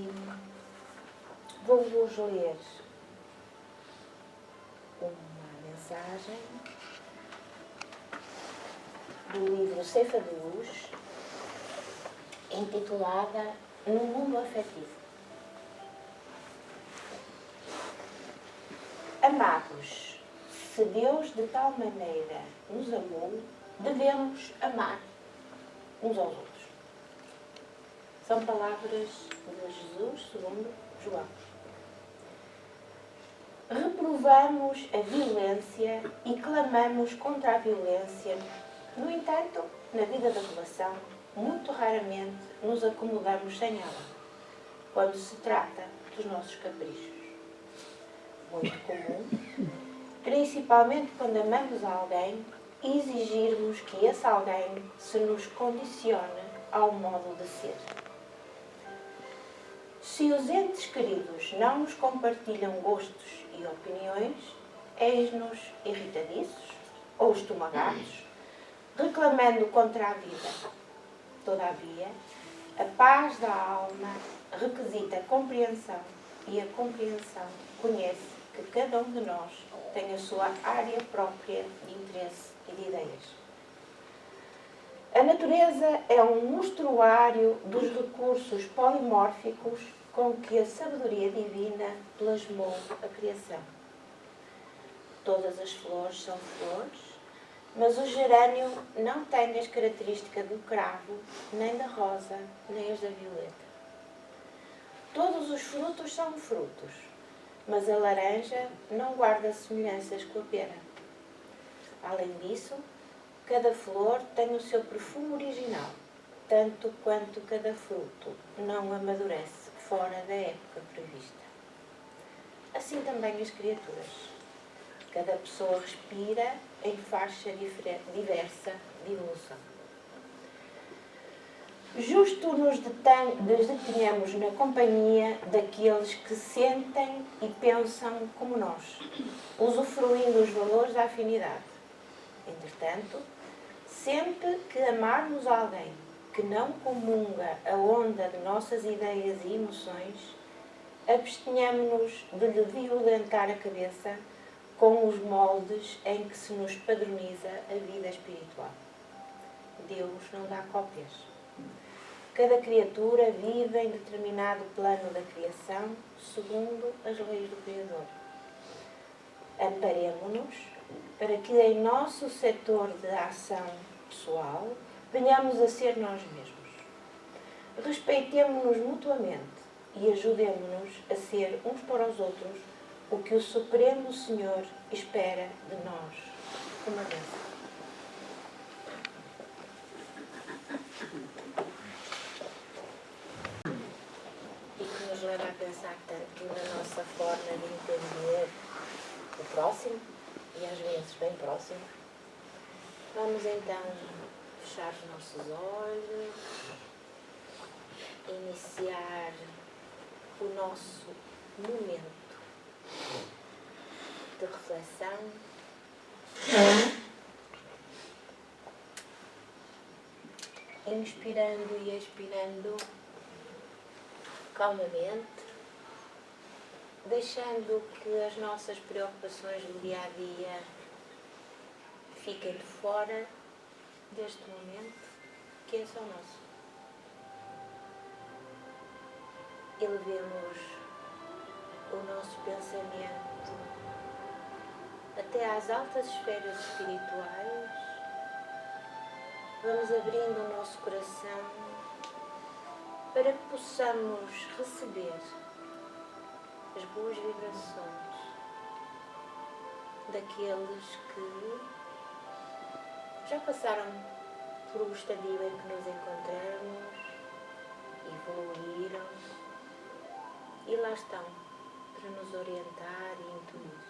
E vou-vos ler uma mensagem do livro Ceifa de Luz, intitulada No Mundo Afetivo. Amados, se Deus de tal maneira nos amou, devemos amar uns aos outros. São palavras de Jesus segundo João. Reprovamos a violência e clamamos contra a violência. No entanto, na vida da relação, muito raramente nos acomodamos sem ela, quando se trata dos nossos caprichos. Muito comum, principalmente quando amamos alguém, exigirmos que esse alguém se nos condicione ao modo de ser. Se os entes queridos não nos compartilham gostos e opiniões, eis-nos irritadiços ou estomagados, reclamando contra a vida. Todavia, a paz da alma requisita compreensão, e a compreensão conhece que cada um de nós tem a sua área própria de interesse e de ideias. A natureza é um mostruário dos recursos polimórficos com que a sabedoria divina plasmou a criação. Todas as flores são flores, mas o gerânio não tem as características do cravo, nem da rosa, nem as da violeta. Todos os frutos são frutos, mas a laranja não guarda semelhanças com a pera. Além disso, cada flor tem o seu perfume original, tanto quanto cada fruto não amadurece fora da época prevista. Assim também as criaturas. Cada pessoa respira em faixa diversa de evolução. Justo nos detenhamos na companhia daqueles que sentem e pensam como nós, usufruindo os valores da afinidade. Entretanto, sempre que amarmos alguém que não comunga a onda de nossas ideias e emoções, abstenhamos-nos de lhe violentar a cabeça com os moldes em que se nos padroniza a vida espiritual. Deus não dá cópias. Cada criatura vive em determinado plano da criação, segundo as leis do Criador. Amparemo-nos para que em nosso setor de ação pessoal venhamos a ser nós mesmos. Respeitemo-nos mutuamente e ajudemo-nos a ser uns para os outros o que o Supremo Senhor espera de nós. Uma bênção. E que nos leva a pensar tanto na nossa forma de entender o próximo, e às vezes bem próximo. Vamos então fechar os nossos olhos, iniciar o nosso momento de reflexão. Inspirando e expirando calmamente, deixando que as nossas preocupações do dia a dia fiquem de fora deste momento, que é só nosso. Elevemos o nosso pensamento até às altas esferas espirituais. Vamos abrindo o nosso coração para que possamos receber as boas vibrações daqueles que já passaram por um estadio em que nos encontramos, evoluíram e lá estão para nos orientar e intuir.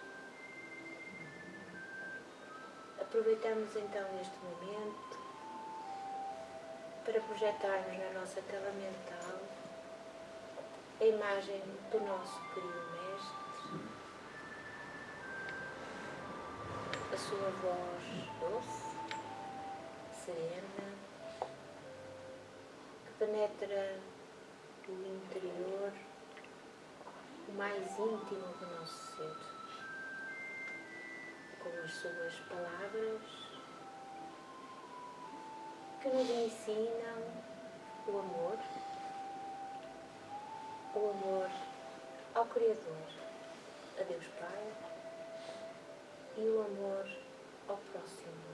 Aproveitamos então este momento para projetarmos na nossa tela mental a imagem do nosso querido Mestre, a sua voz doce, serena, que penetra o interior mais íntimo do nosso ser, com as suas palavras que nos ensinam o amor ao Criador, a Deus Pai, e o amor ao próximo.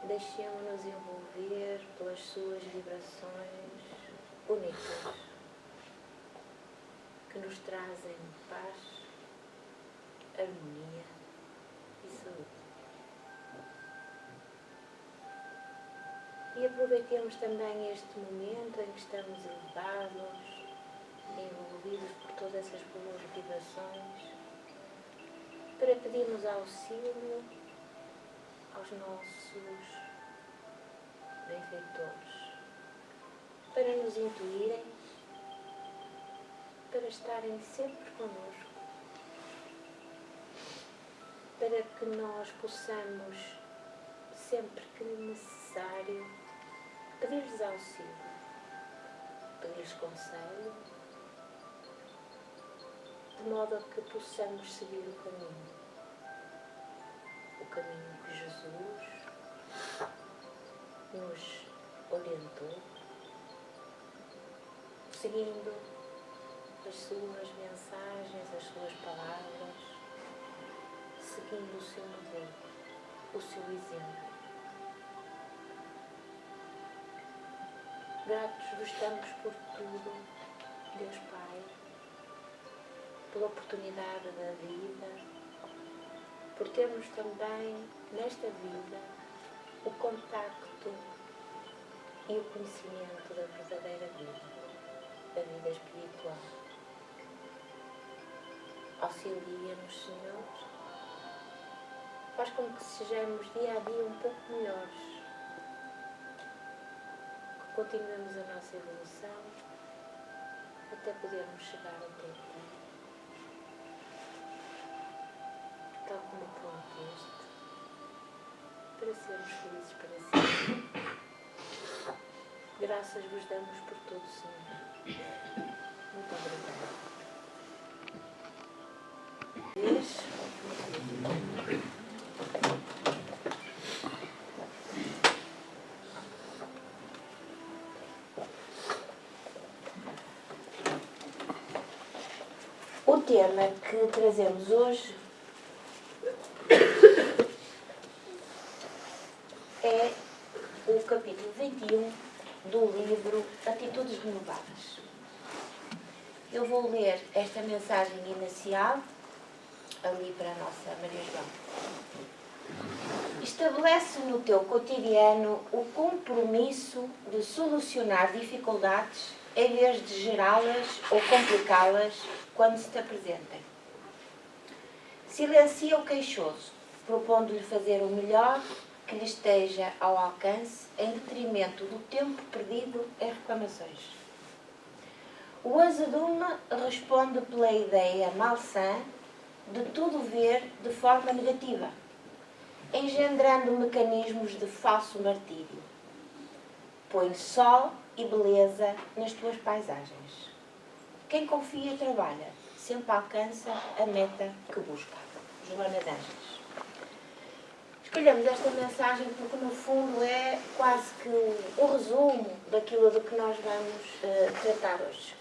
Deixemos-nos envolver pelas suas vibrações únicas, que nos trazem paz, harmonia e saúde. E aproveitemos também este momento em que estamos elevados, envolvidos por todas essas boas vibrações, para pedirmos auxílio aos nossos benfeitores, para nos intuírem, para estarem sempre connosco, para que nós possamos, sempre que necessário, pedir-lhes auxílio, pedir-lhes conselho, de modo a que possamos seguir o caminho que Jesus nos orientou, seguindo as suas mensagens, as suas palavras, seguindo o seu modelo, o seu exemplo. Gratos vos estamos por tudo, Deus Pai, pela oportunidade da vida, por termos também nesta vida o contacto e o conhecimento da verdadeira vida, da vida espiritual. Auxilia-nos, Senhor, faz com que sejamos dia a dia um pouco melhores, que continuemos a nossa evolução até podermos chegar até aqui, tal como pronto este, para sermos felizes para sempre. Graças vos damos por tudo, Senhor. Muito obrigada. O tema que trazemos hoje é o capítulo 21 do livro Atitudes Renovadas. Eu vou ler esta mensagem inicial ali para a nossa Maria João. Estabelece no teu cotidiano o compromisso de solucionar dificuldades em vez de gerá-las ou complicá-las quando se te apresentem. Silencia o queixoso, propondo-lhe fazer o melhor que lhe esteja ao alcance em detrimento do tempo perdido em reclamações. O azedume responde pela ideia malsã de tudo ver de forma negativa, engendrando mecanismos de falso martírio. Põe sol e beleza nas tuas paisagens. Quem confia trabalha, sempre alcança a meta que busca. Joana de Ângeles. Escolhemos esta mensagem porque, no fundo, é quase que o resumo daquilo de que nós vamos tratar hoje.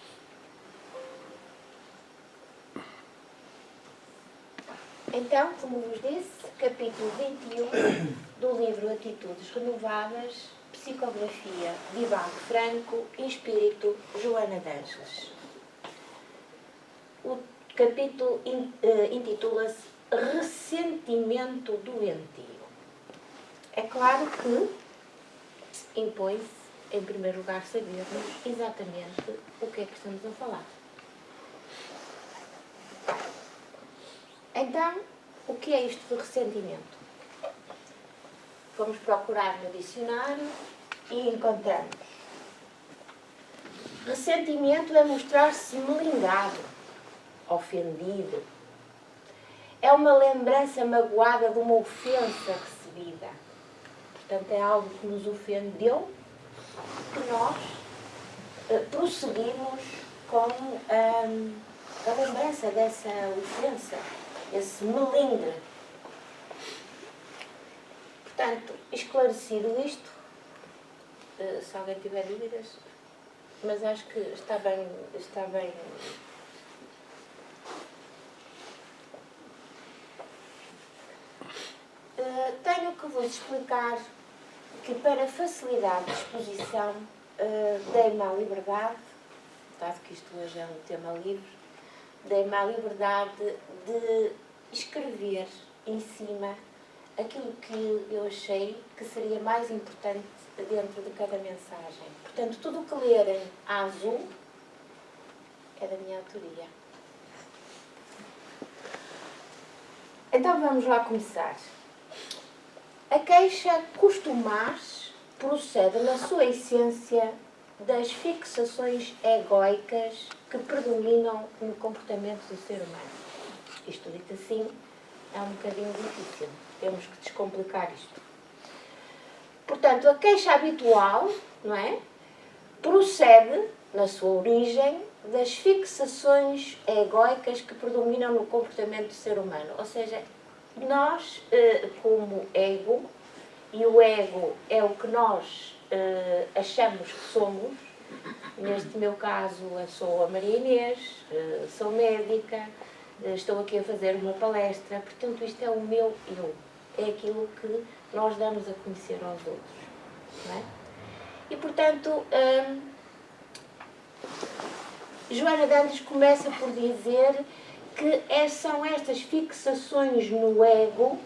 Então, como vos disse, capítulo 21 do livro Atitudes Renovadas, psicografia Divaldo Franco e espírito Joana de Ângeles. O capítulo intitula-se Ressentimento Doentio. É claro que impõe-se, em primeiro lugar, sabermos exatamente o que é que estamos a falar. Então, o que é isto de ressentimento? Fomos procurar no dicionário e encontramos. Ressentimento é mostrar-se melindrado, ofendido. É uma lembrança magoada de uma ofensa recebida. Portanto, é algo que nos ofendeu, que nós prosseguimos com a lembrança dessa ofensa, esse melindre. Portanto, esclarecido isto, se alguém tiver dúvidas, mas acho que está bem. Tenho que vos explicar que, para facilidade de exposição, dei-me a liberdade, dado que isto hoje é um tema livre, dei-me a liberdade de escrever em cima aquilo que eu achei que seria mais importante dentro de cada mensagem. Portanto, tudo o que lerem a azul é da minha autoria. Então vamos lá começar. A queixa costumaz procede na sua essência das fixações egóicas que predominam no comportamento do ser humano. Isto dito assim é um bocadinho difícil. Temos que descomplicar isto. Portanto, a queixa habitual, não é? Procede, na sua origem, das fixações egóicas que predominam no comportamento do ser humano. Ou seja, nós, como ego, e o ego é o que nós achamos que somos. Neste meu caso, eu sou a Maria Inês, sou médica, estou aqui a fazer uma palestra, portanto isto é o meu eu, é aquilo que nós damos a conhecer aos outros, não é? E portanto, Joana de Andes começa por dizer que são estas fixações no ego,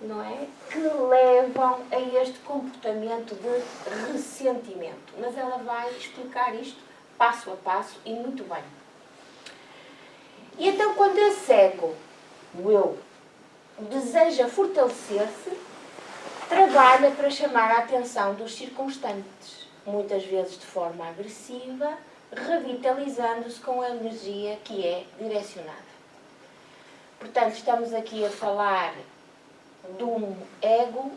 não é, que levam a este comportamento de ressentimento. Mas ela vai explicar isto passo a passo e muito bem. E então, quando esse ego, o eu, deseja fortalecer-se, trabalha para chamar a atenção dos circunstantes, muitas vezes de forma agressiva, revitalizando-se com a energia que é direcionada. Portanto, estamos aqui a falar de um ego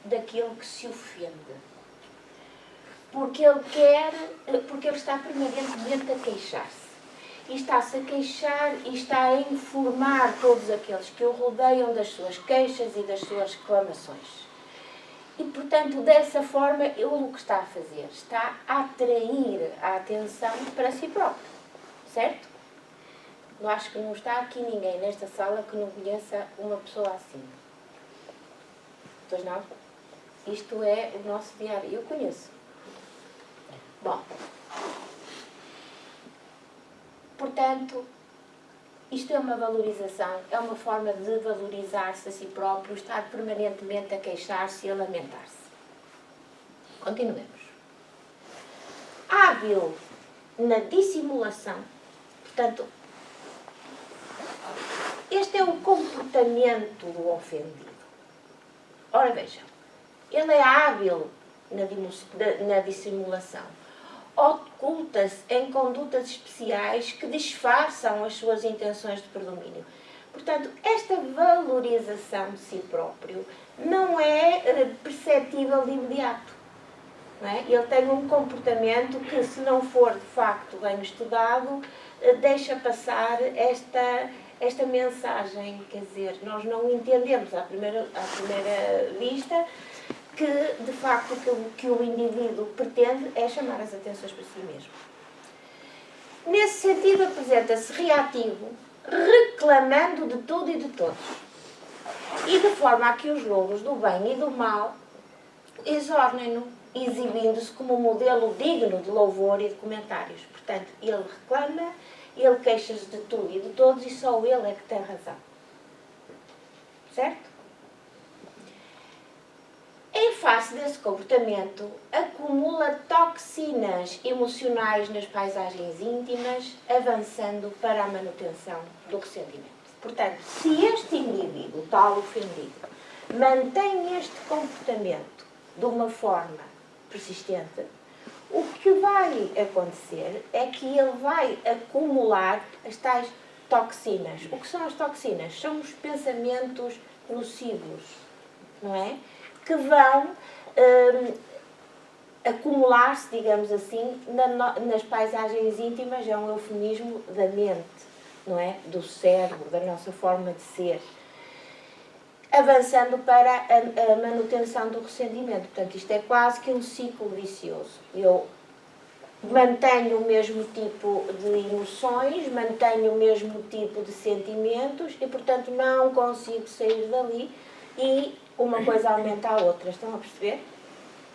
daquele que se ofende. Porque ele está permanentemente a queixar-se. E está-se a queixar e está a informar todos aqueles que o rodeiam das suas queixas e das suas reclamações. E, portanto, dessa forma, ele o que está a fazer? Está a atrair a atenção para si próprio. Certo? Eu acho que não está aqui ninguém nesta sala que não conheça uma pessoa assim. Pois não? Isto é o nosso diário. Eu conheço. Bom. Portanto, isto é uma valorização, é uma forma de valorizar-se a si próprio, estar permanentemente a queixar-se e a lamentar-se. Continuemos. Hábil na dissimulação. Portanto, este é o comportamento do ofendido. Ora, vejam, ele é hábil na dissimulação. Oculta-se em condutas especiais que disfarçam as suas intenções de predomínio. Portanto, esta valorização de si próprio não é perceptível de imediato. Não é? Ele tem um comportamento que, se não for de facto bem estudado, deixa passar esta mensagem. Quer dizer, nós não entendemos à primeira vista que, de facto, o que o indivíduo pretende é chamar as atenções para si mesmo. Nesse sentido, apresenta-se reativo, reclamando de tudo e de todos. E de forma a que os louros do bem e do mal exornem-no, exibindo-se como um modelo digno de louvor e de comentários. Portanto, ele reclama, ele queixa-se de tudo e de todos e só ele é que tem razão. Certo? Em face desse comportamento, acumula toxinas emocionais nas paisagens íntimas, avançando para a manutenção do ressentimento. Portanto, se este indivíduo, tal ofendido, mantém este comportamento de uma forma persistente, o que vai acontecer é que ele vai acumular as tais toxinas. O que são as toxinas? São os pensamentos nocivos, não é? Que vão acumular-se, digamos assim, nas paisagens íntimas, é um eufemismo da mente, não é? Do cérebro, da nossa forma de ser, avançando para a manutenção do ressentimento. Portanto, isto é quase que um ciclo vicioso. Eu mantenho o mesmo tipo de emoções, mantenho o mesmo tipo de sentimentos e, portanto, não consigo sair dali e uma coisa aumenta a outra. Estão a perceber?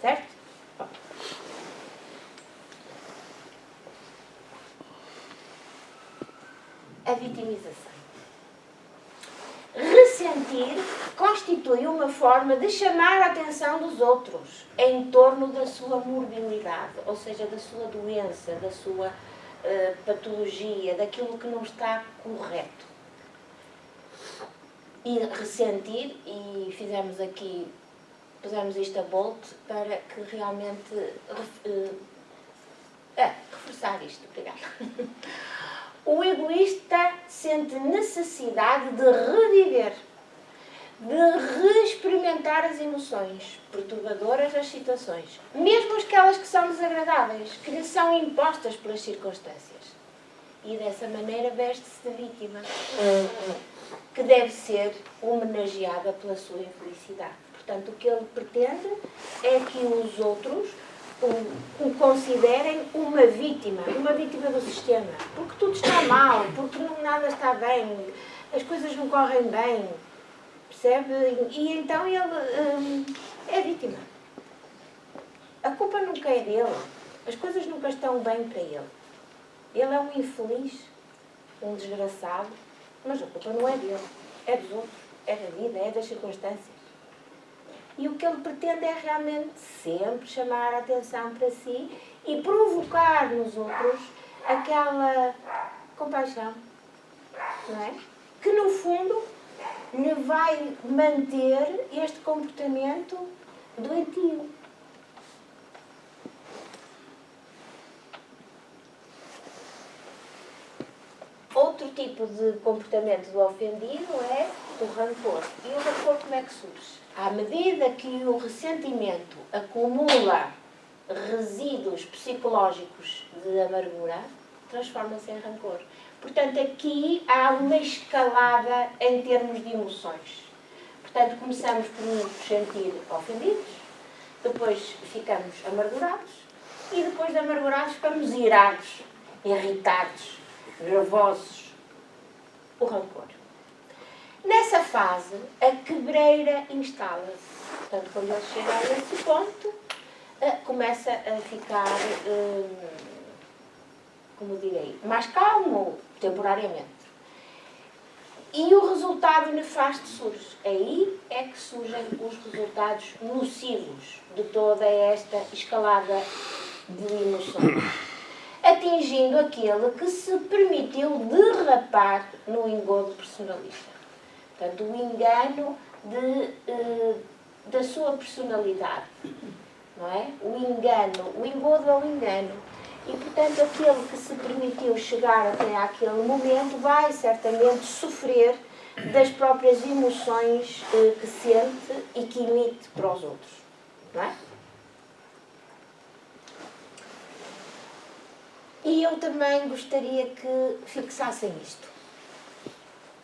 Certo? A vitimização. Ressentir constitui uma forma de chamar a atenção dos outros em torno da sua morbilidade, ou seja, da sua doença, da sua patologia, daquilo que não está correto. E ressentir, e pusemos isto a bolt para que realmente reforçar isto. Obrigada. O egoísta sente necessidade de reviver, de reexperimentar as emoções perturbadoras das situações, mesmo aquelas que são desagradáveis, que lhe são impostas pelas circunstâncias. E dessa maneira veste-se de vítima, que deve ser homenageada pela sua infelicidade. Portanto, o que ele pretende é que os outros o considerem uma vítima do sistema, porque tudo está mal, porque nada está bem, as coisas não correm bem, percebe? E então ele é vítima. A culpa nunca é dele, as coisas nunca estão bem para ele. Ele é um infeliz, um desgraçado, mas a culpa não é dele, é dos outros, é da vida, é das circunstâncias. E o que ele pretende é realmente sempre chamar a atenção para si e provocar nos outros aquela compaixão, não é? Que no fundo lhe vai manter este comportamento doentio. Outro tipo de comportamento do ofendido é o rancor. E o rancor como é que surge? À medida que o ressentimento acumula resíduos psicológicos de amargura, transforma-se em rancor. Portanto, aqui há uma escalada em termos de emoções. Portanto, começamos por nos sentir ofendidos, depois ficamos amargurados e depois de amargurados ficamos irados, irritados, nervosos. O rancor. Nessa fase, a quebreira instala-se. Portanto, quando ele chega a esse ponto, começa a ficar, como direi, mais calmo, temporariamente. E o resultado nefasto surge. Aí é que surgem os resultados nocivos de toda esta escalada de emoções, atingindo aquele que se permitiu derrapar no engodo personalista. Portanto, o engano da sua personalidade, não é? O engodo é o engano. E, portanto, aquele que se permitiu chegar até àquele momento vai certamente sofrer das próprias emoções que sente e que emite para os outros, não é? E eu também gostaria que fixassem isto.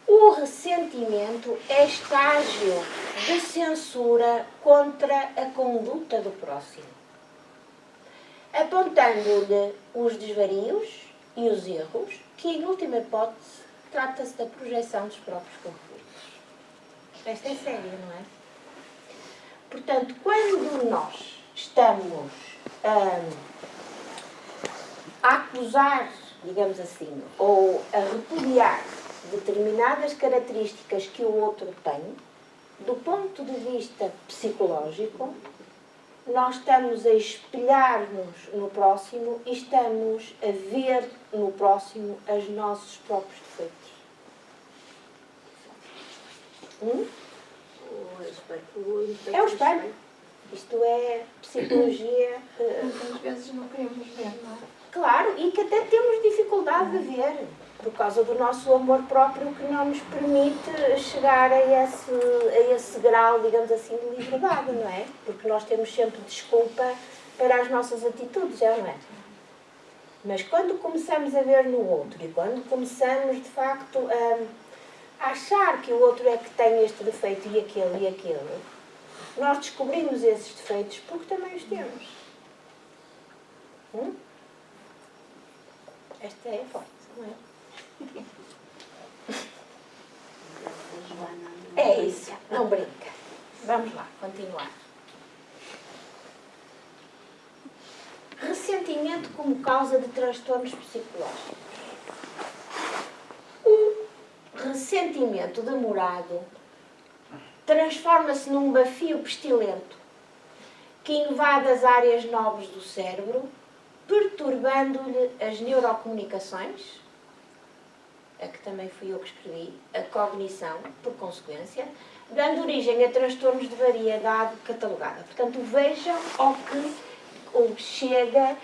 O ressentimento é estágio de censura contra a conduta do próximo, apontando-lhe os desvarios e os erros, que, em última hipótese, trata-se da projeção dos próprios conflitos. Esta é séria, não é? Portanto, quando nós estamos a acusar, digamos assim, ou a repudiar determinadas características que o outro tem, do ponto de vista psicológico, nós estamos a espelhar-nos no próximo e estamos a ver no próximo os nossos próprios defeitos. É o espelho. Isto é psicologia. Às vezes não queremos ver, não é? Claro, e que até temos dificuldade de ver, por causa do nosso amor próprio que não nos permite chegar a esse grau, digamos assim, de liberdade, não é? Porque nós temos sempre desculpa para as nossas atitudes, é ou não é? Mas quando começamos a ver no outro e quando começamos, de facto, a achar que o outro é que tem este defeito e aquele, nós descobrimos esses defeitos porque também os temos. Esta é forte, não é? É isso, não brinca. Vamos lá, continuar. Ressentimento como causa de transtornos psicológicos. O ressentimento demorado transforma-se num bafio pestilento que invade as áreas nobres do cérebro, perturbando-lhe as neurocomunicações, a que também fui eu que escrevi, a cognição, por consequência, dando origem a transtornos de variedade catalogada. Portanto, vejam ao que chega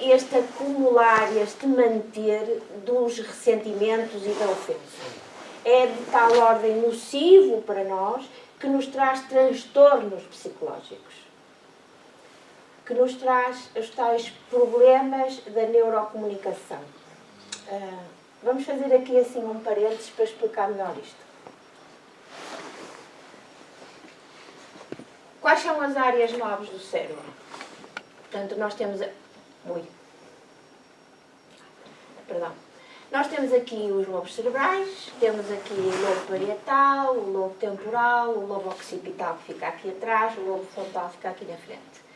este acumular, este manter dos ressentimentos e da ofensa. É de tal ordem nocivo para nós que nos traz transtornos psicológicos, que nos traz os tais problemas da neurocomunicação. Vamos fazer aqui assim um parênteses para explicar melhor isto. Quais são as áreas nobres do cérebro? Portanto, nós temos... Nós temos aqui os lobos cerebrais, temos aqui o lobo parietal, o lobo temporal, o lobo occipital que fica aqui atrás, o lobo frontal fica aqui na frente.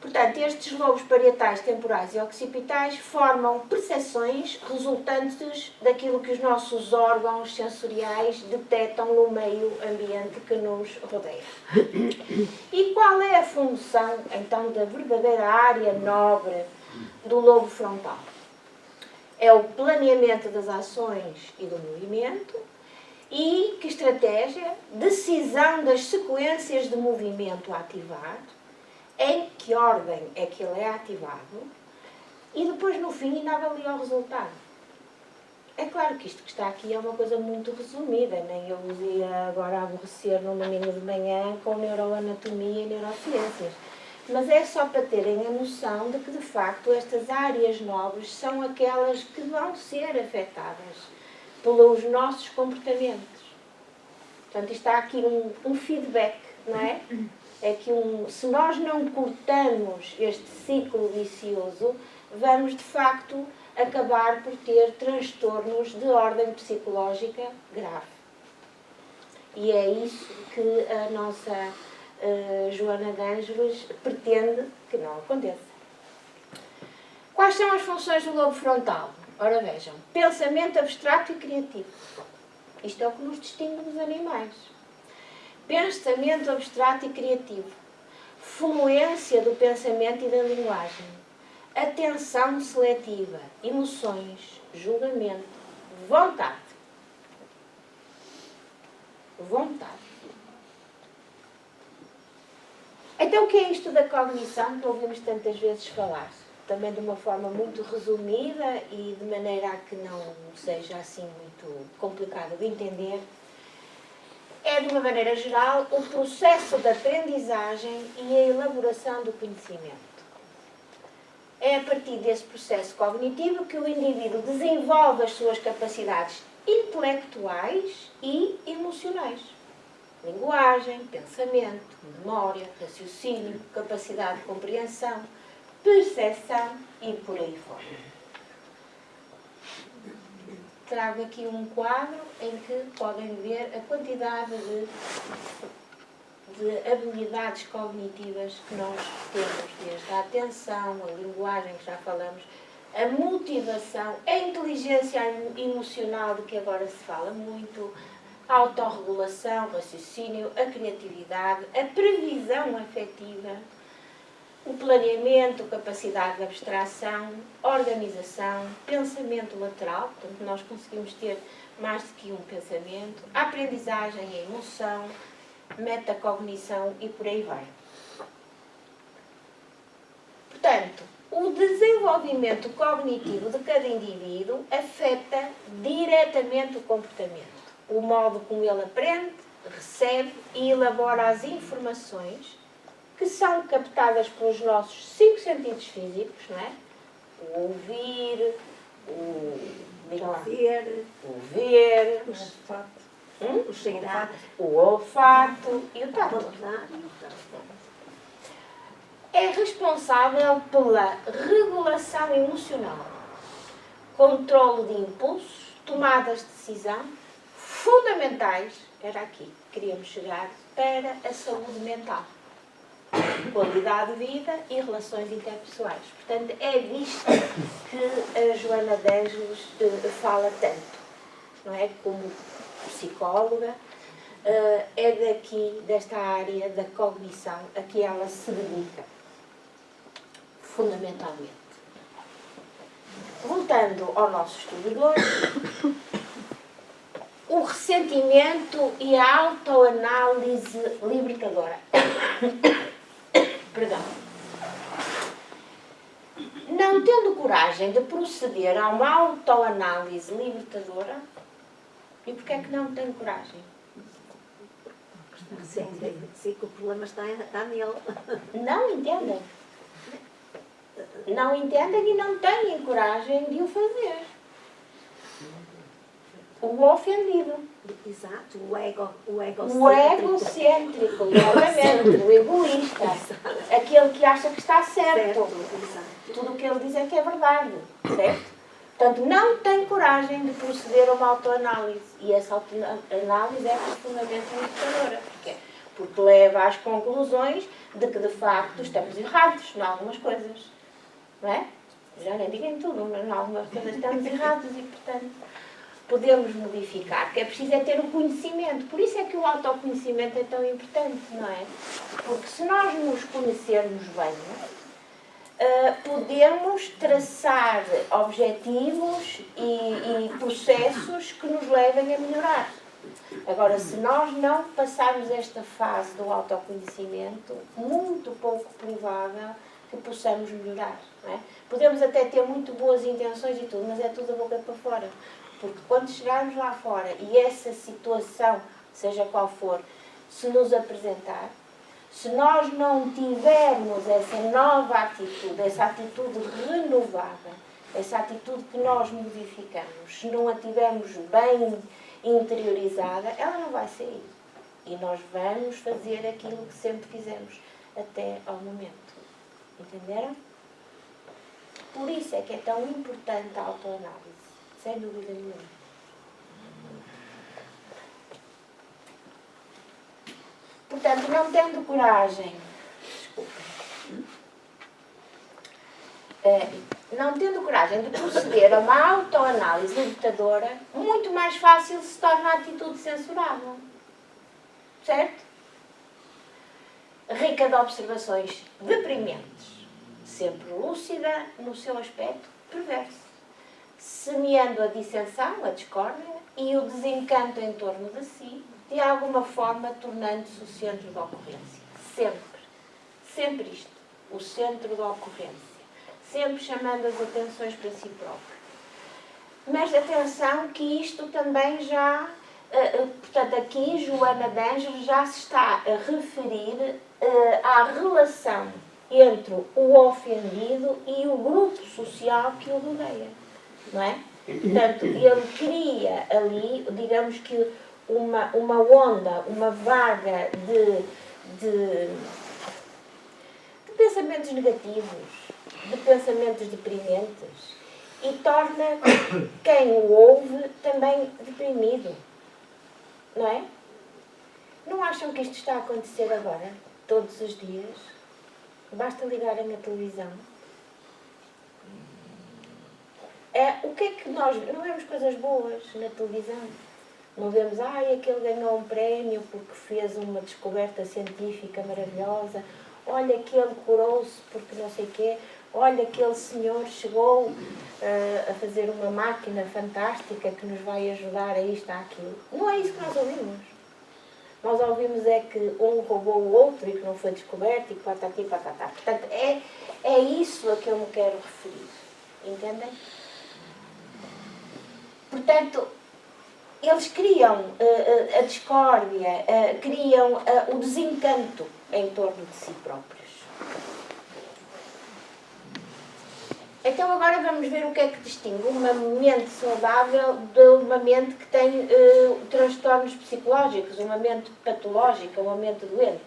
Portanto, estes lobos parietais, temporais e occipitais formam percepções resultantes daquilo que os nossos órgãos sensoriais detectam no meio ambiente que nos rodeia. E qual é a função, então, da verdadeira área nobre do lobo frontal? É o planeamento das ações e do movimento e que estratégia? Decisão das sequências de movimento a ativar, em que ordem é que ele é ativado e depois no fim ainda avalia o resultado. É claro que isto que está aqui é uma coisa muito resumida, nem eu os ia agora aborrecer no domingo de manhã com neuroanatomia e neurociências. Mas é só para terem a noção de que, de facto, estas áreas nobres são aquelas que vão ser afetadas pelos nossos comportamentos. Portanto, está aqui um feedback, não é? É que se nós não cortamos este ciclo vicioso, vamos, de facto, acabar por ter transtornos de ordem psicológica grave. E é isso que a nossa Joana de Ângeles pretende que não aconteça. Quais são as funções do lobo frontal? Ora vejam, pensamento abstrato e criativo. Isto é o que nos distingue dos animais. Pensamento abstrato e criativo. Fluência do pensamento e da linguagem. Atenção seletiva. Emoções. Julgamento. Vontade. Vontade. Então, o que é isto da cognição que ouvimos tantas vezes falar? Também de uma forma muito resumida e de maneira a que não seja assim muito complicado de entender. É, de uma maneira geral, o processo de aprendizagem e a elaboração do conhecimento. É a partir desse processo cognitivo que o indivíduo desenvolve as suas capacidades intelectuais e emocionais. Linguagem, pensamento, memória, raciocínio, capacidade de compreensão, percepção e por aí fora. Trago aqui um quadro em que podem ver a quantidade de habilidades cognitivas que nós temos, desde a atenção, a linguagem, que já falamos, a motivação, a inteligência emocional, de que agora se fala muito, a autorregulação, o raciocínio, a criatividade, a previsão afetiva, o planeamento, capacidade de abstração, organização, pensamento lateral, portanto nós conseguimos ter mais do que um pensamento, a aprendizagem, a emoção, metacognição e por aí vai. Portanto, o desenvolvimento cognitivo de cada indivíduo afeta diretamente o comportamento, o modo como ele aprende, recebe e elabora as informações que são captadas pelos nossos 5 sentidos físicos, não é? O ouvir, o ver, o cheirar, o olfato e o tato. É responsável pela regulação emocional, controle de impulsos, tomadas de decisão, fundamentais, era aqui que queríamos chegar, para a saúde mental. Qualidade de vida e relações interpessoais. Portanto, é disto que a Joana de Ângeles fala tanto, não é? Como psicóloga, é daqui, desta área da cognição, a que ela se dedica, fundamentalmente. Voltando ao nosso estudo de hoje, o ressentimento e a autoanálise libertadora. Perdão. Não tendo coragem de proceder a uma autoanálise libertadora, e porquê é que não tem coragem? Sim, que o problema está nele. Não entendem. Não entendem e não têm coragem de o fazer. O ofendido. Exato, o egocêntrico. O egocêntrico, exatamente, o egoísta. Aquele que acha que está certo. Tudo o que ele diz é que é verdade, certo? Portanto, não tem coragem de proceder a uma autoanálise. E essa autoanálise é profundamente libertadora. Porquê? Porque leva às conclusões de que, de facto, estamos errados em algumas coisas. Não é? Já nem digo em tudo, mas em algumas coisas estamos errados e, portanto, podemos modificar. O que é preciso é ter o conhecimento. Por isso é que o autoconhecimento é tão importante, não é? Porque se nós nos conhecermos bem, podemos traçar objetivos e processos que nos levem a melhorar. Agora, se nós não passarmos esta fase do autoconhecimento, muito pouco provável que possamos melhorar. Não é? Podemos até ter muito boas intenções e tudo, mas é tudo a boca para fora. Porque quando chegarmos lá fora e essa situação, seja qual for, se nos apresentar, se nós não tivermos essa nova atitude, essa atitude renovada, essa atitude que nós modificamos, se não a tivermos bem interiorizada, ela não vai sair. E nós vamos fazer aquilo que sempre fizemos até ao momento. Entenderam? Por isso é que é tão importante a autoanálise. Sem dúvida nenhuma. Portanto, não tendo coragem, não tendo coragem de proceder a uma autoanálise libertadora, muito mais fácil se torna a atitude censurável. Certo? Rica de observações deprimentes, sempre lúcida no seu aspecto perverso, semeando a dissensão, a discórdia e o desencanto em torno de si, de alguma forma tornando-se o centro da ocorrência. Sempre. Sempre isto. O centro da ocorrência. Sempre chamando as atenções para si próprio. Mas atenção que isto também já, portanto aqui Joana de Ângeles já se está a referir à relação entre o ofendido e o grupo social que o rodeia. Não é? Portanto, ele cria ali, digamos que uma onda, uma vaga de pensamentos negativos, de pensamentos deprimentes e torna quem o ouve também deprimido. Não é? Não acham que isto está a acontecer agora, todos os dias? Basta ligarem a televisão. O que é que nós... Não vemos coisas boas na televisão. Não vemos, aquele ganhou um prémio porque fez uma descoberta científica maravilhosa. Olha, aquele curou-se porque não sei o quê. Olha, aquele senhor chegou a fazer uma máquina fantástica que nos vai ajudar a isto, a aquilo. Não é isso que nós ouvimos. Nós ouvimos é que um roubou o outro e que não foi descoberto e que patati patatá. Portanto, é isso a que eu me quero referir. Entendem? Portanto, eles criam a discórdia, criam o desencanto em torno de si próprios. Então agora vamos ver o que é que distingue uma mente saudável de uma mente que tem transtornos psicológicos, uma mente patológica, uma mente doente.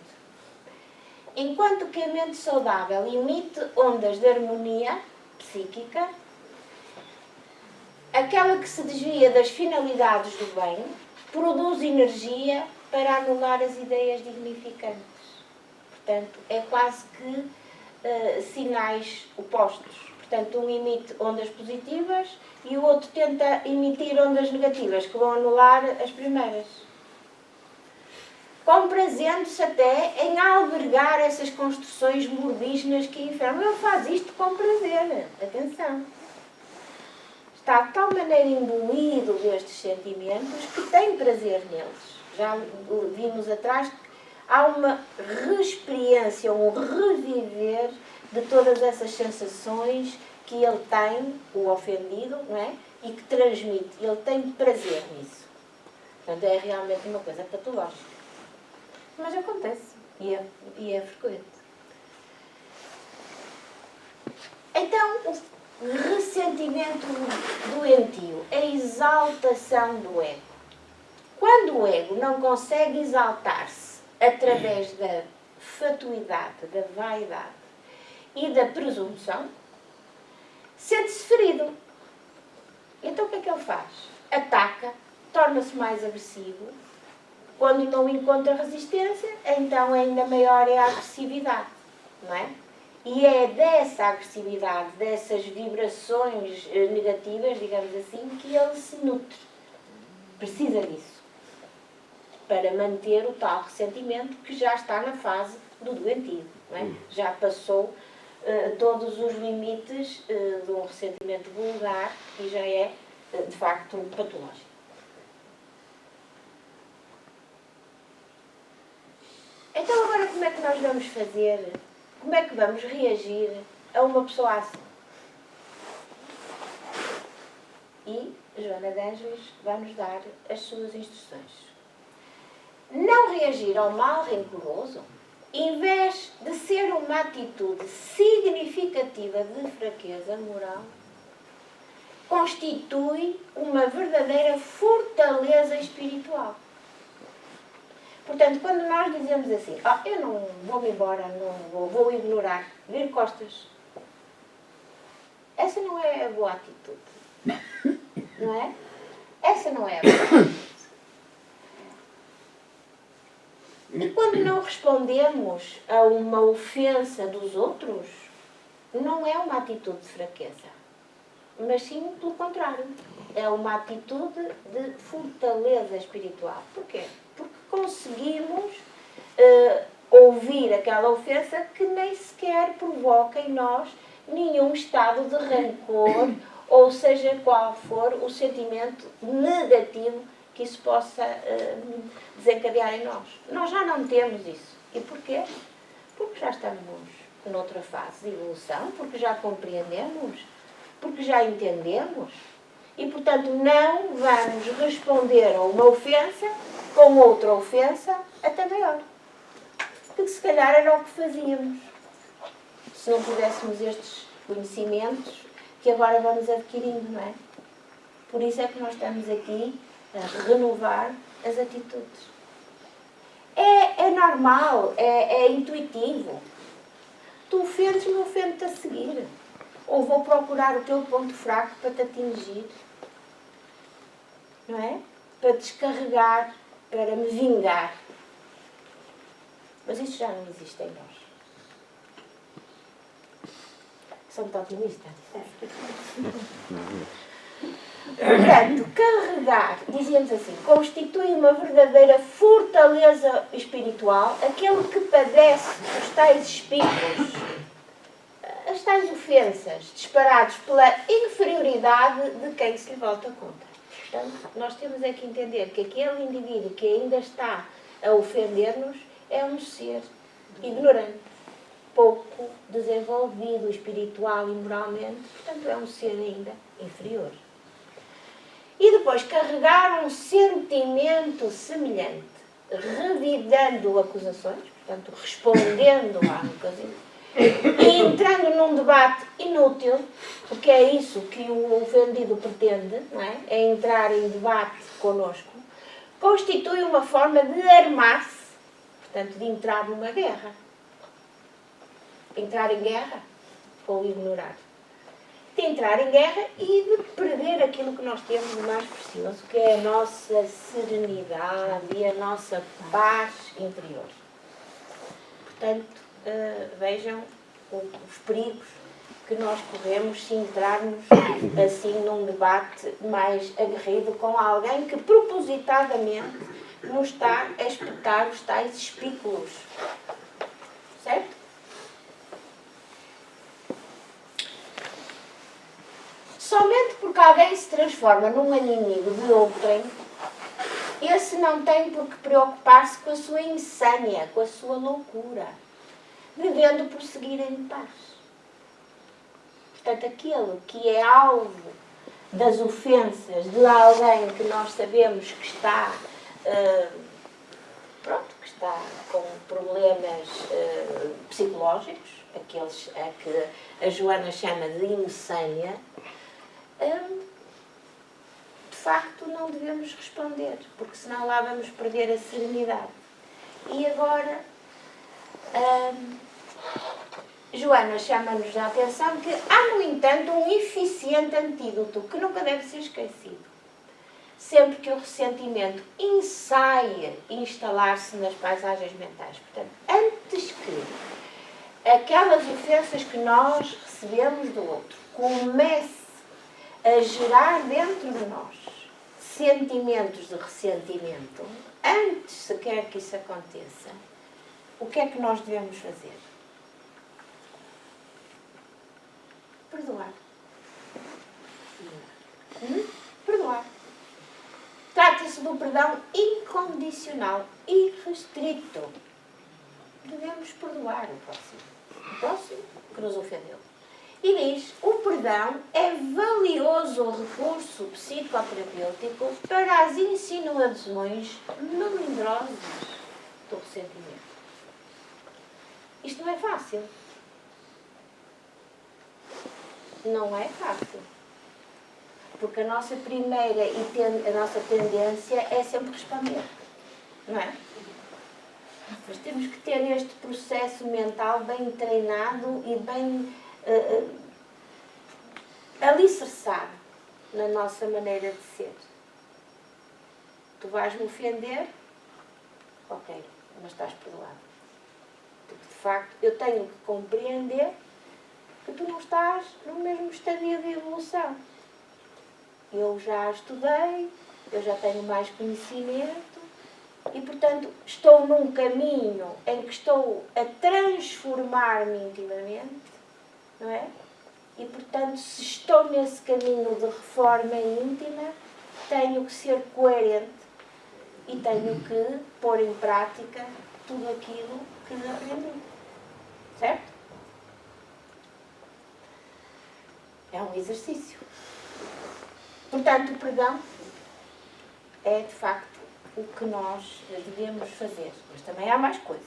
Enquanto que a mente saudável emite ondas de harmonia psíquica, aquela que se desvia das finalidades do bem produz energia para anular as ideias dignificantes. Portanto, é quase que sinais opostos. Portanto, um emite ondas positivas e o outro tenta emitir ondas negativas, que vão anular as primeiras. Comprazendo-se até em albergar essas construções morbígenas que enfermam. Ele faz isto com prazer. Atenção. Está de tal maneira imbuído destes sentimentos que tem prazer neles. Já vimos atrás que há uma reexperiência, um reviver de todas essas sensações que ele tem, o ofendido, não é? E que transmite. Ele tem prazer nisso. Portanto, é realmente uma coisa patológica. Mas acontece. E é frequente. Então, o ressentimento doentio, a exaltação do ego. Quando o ego não consegue exaltar-se através da fatuidade, da vaidade e da presunção, sente-se ferido. Então o que é que ele faz? Ataca, torna-se mais agressivo. Quando não encontra resistência, então ainda maior é a agressividade, não é? E é dessa agressividade, dessas vibrações negativas, digamos assim, que ele se nutre. Precisa disso. Para manter o tal ressentimento que já está na fase do doentio, não é? Já passou todos os limites de um ressentimento vulgar e já é, de facto, patológico. Então agora como é que nós vamos fazer, como é que vamos reagir a uma pessoa assim? E Joana de Ângeles vai nos dar as suas instruções. Não reagir ao mal rancoroso, em vez de ser uma atitude significativa de fraqueza moral, constitui uma verdadeira fortaleza espiritual. Portanto, quando nós dizemos assim, eu não vou-me embora, não vou ignorar, vir costas, essa não é a boa atitude. Não é? Essa não é a boa atitude. E quando não respondemos a uma ofensa dos outros, não é uma atitude de fraqueza, mas sim pelo contrário. É uma atitude de fortaleza espiritual. Porquê? Porque conseguimos ouvir aquela ofensa que nem sequer provoca em nós nenhum estado de rancor, ou seja qual for o sentimento negativo que isso possa desencadear em nós. Nós já não temos isso. E porquê? Porque já estamos noutra fase de evolução, porque já compreendemos, porque já entendemos. E, portanto, não vamos responder a uma ofensa com outra ofensa até maior. Porque se calhar era o que fazíamos se não tivéssemos estes conhecimentos que agora vamos adquirindo, não é? Por isso é que nós estamos aqui a renovar as atitudes. É normal, é intuitivo. Tu ofendes-me, ofendo-te a seguir. Ou vou procurar o teu ponto fraco para te atingir. Não é? Para descarregar, para me vingar. Mas isso já não existe em nós. Sou muito otimista. Portanto, carregar, dizemos assim, constitui uma verdadeira fortaleza espiritual, aquele que padece os tais espíritos, as tais ofensas, disparados pela inferioridade de quem se lhe volta contra. Portanto, nós temos é que entender que aquele indivíduo que ainda está a ofender-nos é um ser ignorante, pouco desenvolvido espiritual e moralmente, portanto é um ser ainda inferior. e depois carregar um sentimento semelhante, revidando acusações, portanto, respondendo à ocasião, e entrando num debate inútil, porque é isso que o ofendido pretende, não é? É entrar em debate connosco, constitui uma forma de armar-se, portanto, de entrar numa guerra. Entrar em guerra ou ignorar. De entrar em guerra e de perder aquilo que nós temos de mais precioso, que é a nossa serenidade e a nossa paz interior. Portanto, vejam os perigos que nós corremos se entrarmos assim num debate mais aguerrido com alguém que propositadamente nos está a espetar os tais espículos. Certo? Somente porque alguém se transforma num inimigo de outrem, esse não tem por que preocupar-se com a sua insânia, com a sua loucura, devendo prosseguir em paz. Portanto, aquele que é alvo das ofensas de alguém que nós sabemos que está, que está com problemas psicológicos, aqueles a que a Joana chama de insânia, de facto não devemos responder, porque senão lá vamos perder a serenidade. E agora, Joana chama-nos a atenção que há, no entanto, um eficiente antídoto que nunca deve ser esquecido. Sempre que o ressentimento ensaia instalar-se nas paisagens mentais. Portanto, antes que aquelas ofensas que nós recebemos do outro comece a gerar dentro de nós sentimentos de ressentimento, antes sequer que isso aconteça, o que é que nós devemos fazer? Perdoar. Perdoar. Trata-se do perdão incondicional, irrestrito. Devemos perdoar o próximo que nos ofendeu. E diz, o perdão é valioso recurso psicoterapêutico para as insinuações melindrosas do ressentimento. Isto não é fácil. Não é fácil. Porque a nossa primeira a nossa tendência é sempre responder. Não é? Mas temos que ter este processo mental bem treinado e bem alicerçado na nossa maneira de ser. Tu vais-me ofender? Ok, mas estás perdoado. Porque, de facto, eu tenho que compreender que tu não estás no mesmo estadio de evolução. Eu já estudei, eu já tenho mais conhecimento e, portanto, estou num caminho em que estou a transformar-me intimamente, não é? E, portanto, se estou nesse caminho de reforma íntima, tenho que ser coerente e tenho que pôr em prática tudo aquilo que aprendi. Certo? É um exercício. Portanto, o perdão é, de facto, o que nós devemos fazer. Mas também há mais coisas.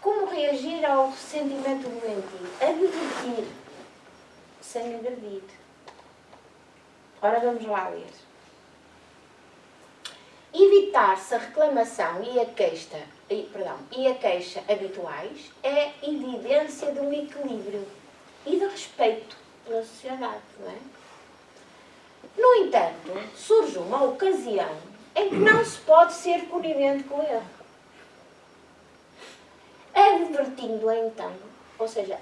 Como reagir ao ressentimento doentio? Advertir, sem agredir. Ora, vamos lá ler. Evitar-se a reclamação e a queixa habituais é evidência de um equilíbrio e de respeito pela sociedade, não é? No entanto, surge uma ocasião em que não se pode ser conivente com o erro. Advertindo então, ou seja,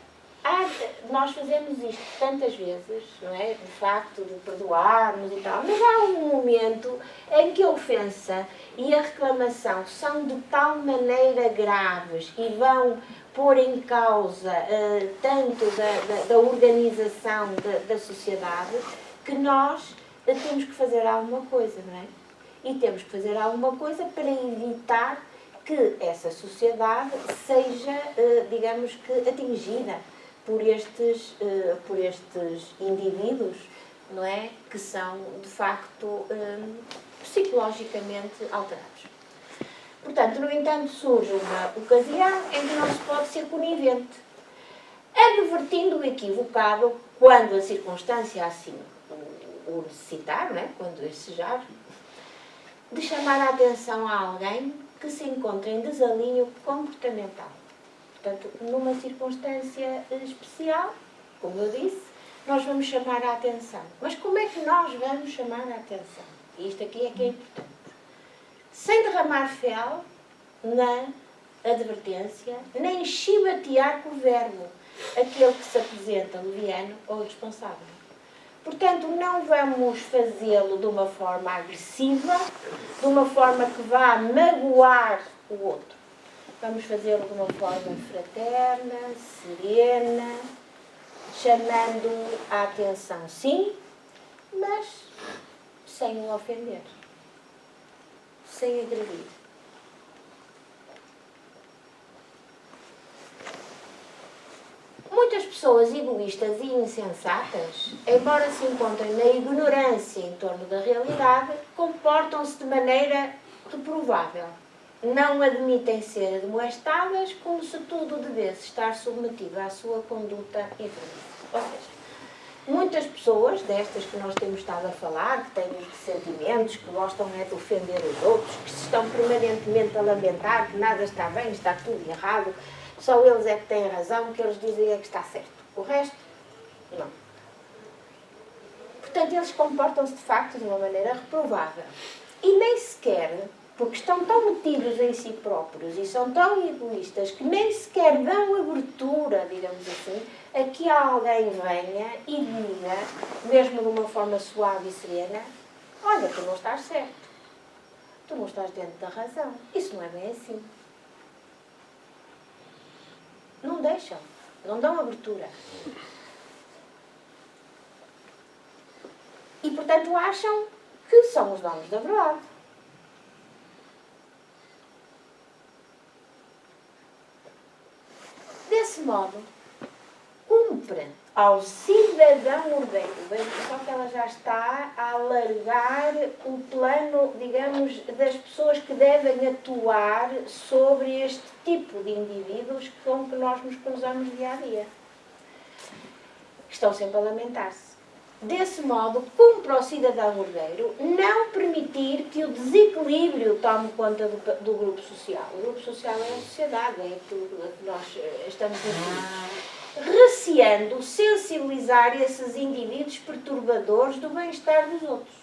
nós fazemos isto tantas vezes, não é? De facto, de perdoarmos e tal, mas há um momento em que a ofensa e a reclamação são de tal maneira graves e vão pôr em causa tanto da organização da sociedade, que nós temos que fazer alguma coisa, não é? E temos que fazer alguma coisa para evitar que essa sociedade seja, digamos que, atingida por estes indivíduos, não é? Que são, de facto, psicologicamente alterados. Portanto, no entanto, surge uma ocasião em que não se pode ser conivente, advertindo o equivocado quando a circunstância assim o necessitar, não é? Quando o desejar, de chamar a atenção a alguém que se encontra em desalinho comportamental. Portanto, numa circunstância especial, como eu disse, nós vamos chamar a atenção. Mas como é que nós vamos chamar a atenção? E isto aqui é que é importante. Sem derramar fel na advertência, nem chibatear com o verbo, aquele que se apresenta leviano ou responsável. Portanto, não vamos fazê-lo de uma forma agressiva, de uma forma que vá magoar o outro. Vamos fazê-lo de uma forma fraterna, serena, chamando a atenção, sim, mas sem o ofender, sem agredir. Muitas pessoas egoístas e insensatas, embora se encontrem na ignorância em torno da realidade, comportam-se de maneira reprovável. Não admitem ser admoestadas como se tudo devesse estar submetido à sua conduta enfermiça. Ou seja, muitas pessoas, destas que nós temos estado a falar, que têm ressentimentos, que gostam de ofender os outros, que se estão permanentemente a lamentar que nada está bem, está tudo errado, só eles é que têm razão, o que eles dizem é que está certo. O resto, não. Portanto, eles comportam-se de facto de uma maneira reprovável. E nem sequer, porque estão tão metidos em si próprios e são tão egoístas que nem sequer dão abertura, digamos assim, a que alguém venha e diga, mesmo de uma forma suave e serena, olha, tu não estás certo. Tu não estás dentro da razão. Isso não é bem assim. Não deixam, não dão abertura. E, portanto, acham que são os donos da verdade. Desse modo, cumpre ao cidadão ordeiro. Veja só que ela já está a alargar o plano, digamos, das pessoas que devem atuar sobre este tipo de indivíduos com que nós nos cruzamos dia a dia. Estão sempre a lamentar-se. Desse modo, cumpre ao cidadão ordeiro não permitir que o desequilíbrio tome conta do grupo social. O grupo social é a sociedade, é tudo a que nós estamos aqui. Receando sensibilizar esses indivíduos perturbadores do bem-estar dos outros.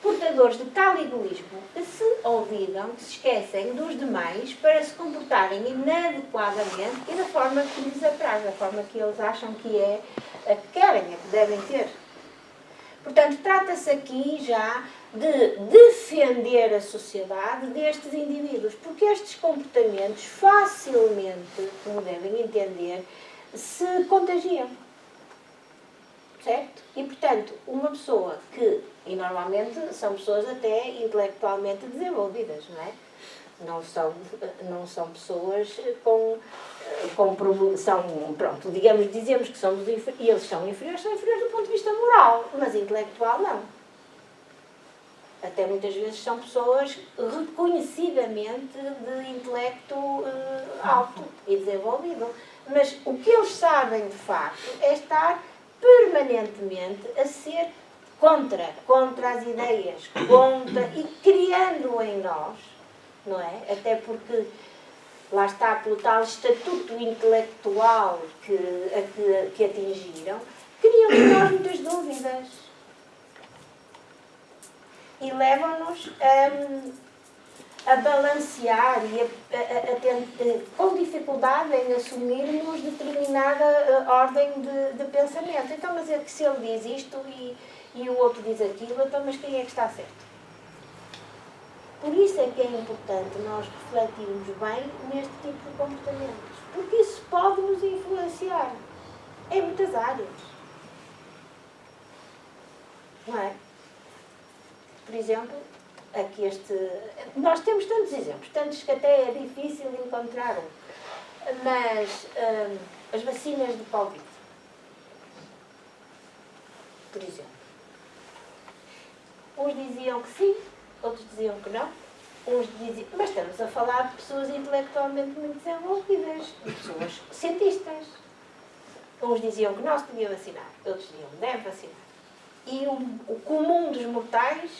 Portadores de tal egoísmo que se olvidam, que se esquecem dos demais para se comportarem inadequadamente e da forma que lhes apraz, da forma que eles acham que é a que querem, a que devem ter. Portanto, trata-se aqui já de defender a sociedade destes indivíduos, porque estes comportamentos facilmente, como devem entender, se contagiam. Certo? E, portanto, uma pessoa que, e normalmente são pessoas até intelectualmente desenvolvidas, não é? Não são pessoas pronto, dizemos que somos inferiores, e eles são inferiores do ponto de vista moral, mas intelectual não. Até muitas vezes são pessoas reconhecidamente de intelecto alto e desenvolvido. Mas o que eles sabem, de facto, é estar permanentemente a ser contra as ideias, e criando em nós, não é? Até porque, lá está, pelo tal estatuto intelectual que atingiram, criam em nós muitas dúvidas. E levam-nos a balancear e com dificuldade em assumirmos determinada ordem de pensamento. Então, mas é que se ele diz isto e o outro diz aquilo, então, mas quem é que está certo? Por isso é que é importante nós refletirmos bem neste tipo de comportamentos, porque isso pode nos influenciar em muitas áreas. Não é? Por exemplo, aqui nós temos tantos exemplos, tantos que até é difícil encontrar um. Mas as vacinas de Covid, por exemplo. Uns diziam que sim, outros diziam que não. Uns diziam, mas estamos a falar de pessoas intelectualmente muito desenvolvidas, de pessoas cientistas. Uns diziam que não se devia vacinar, outros diziam que deve vacinar. E o comum dos mortais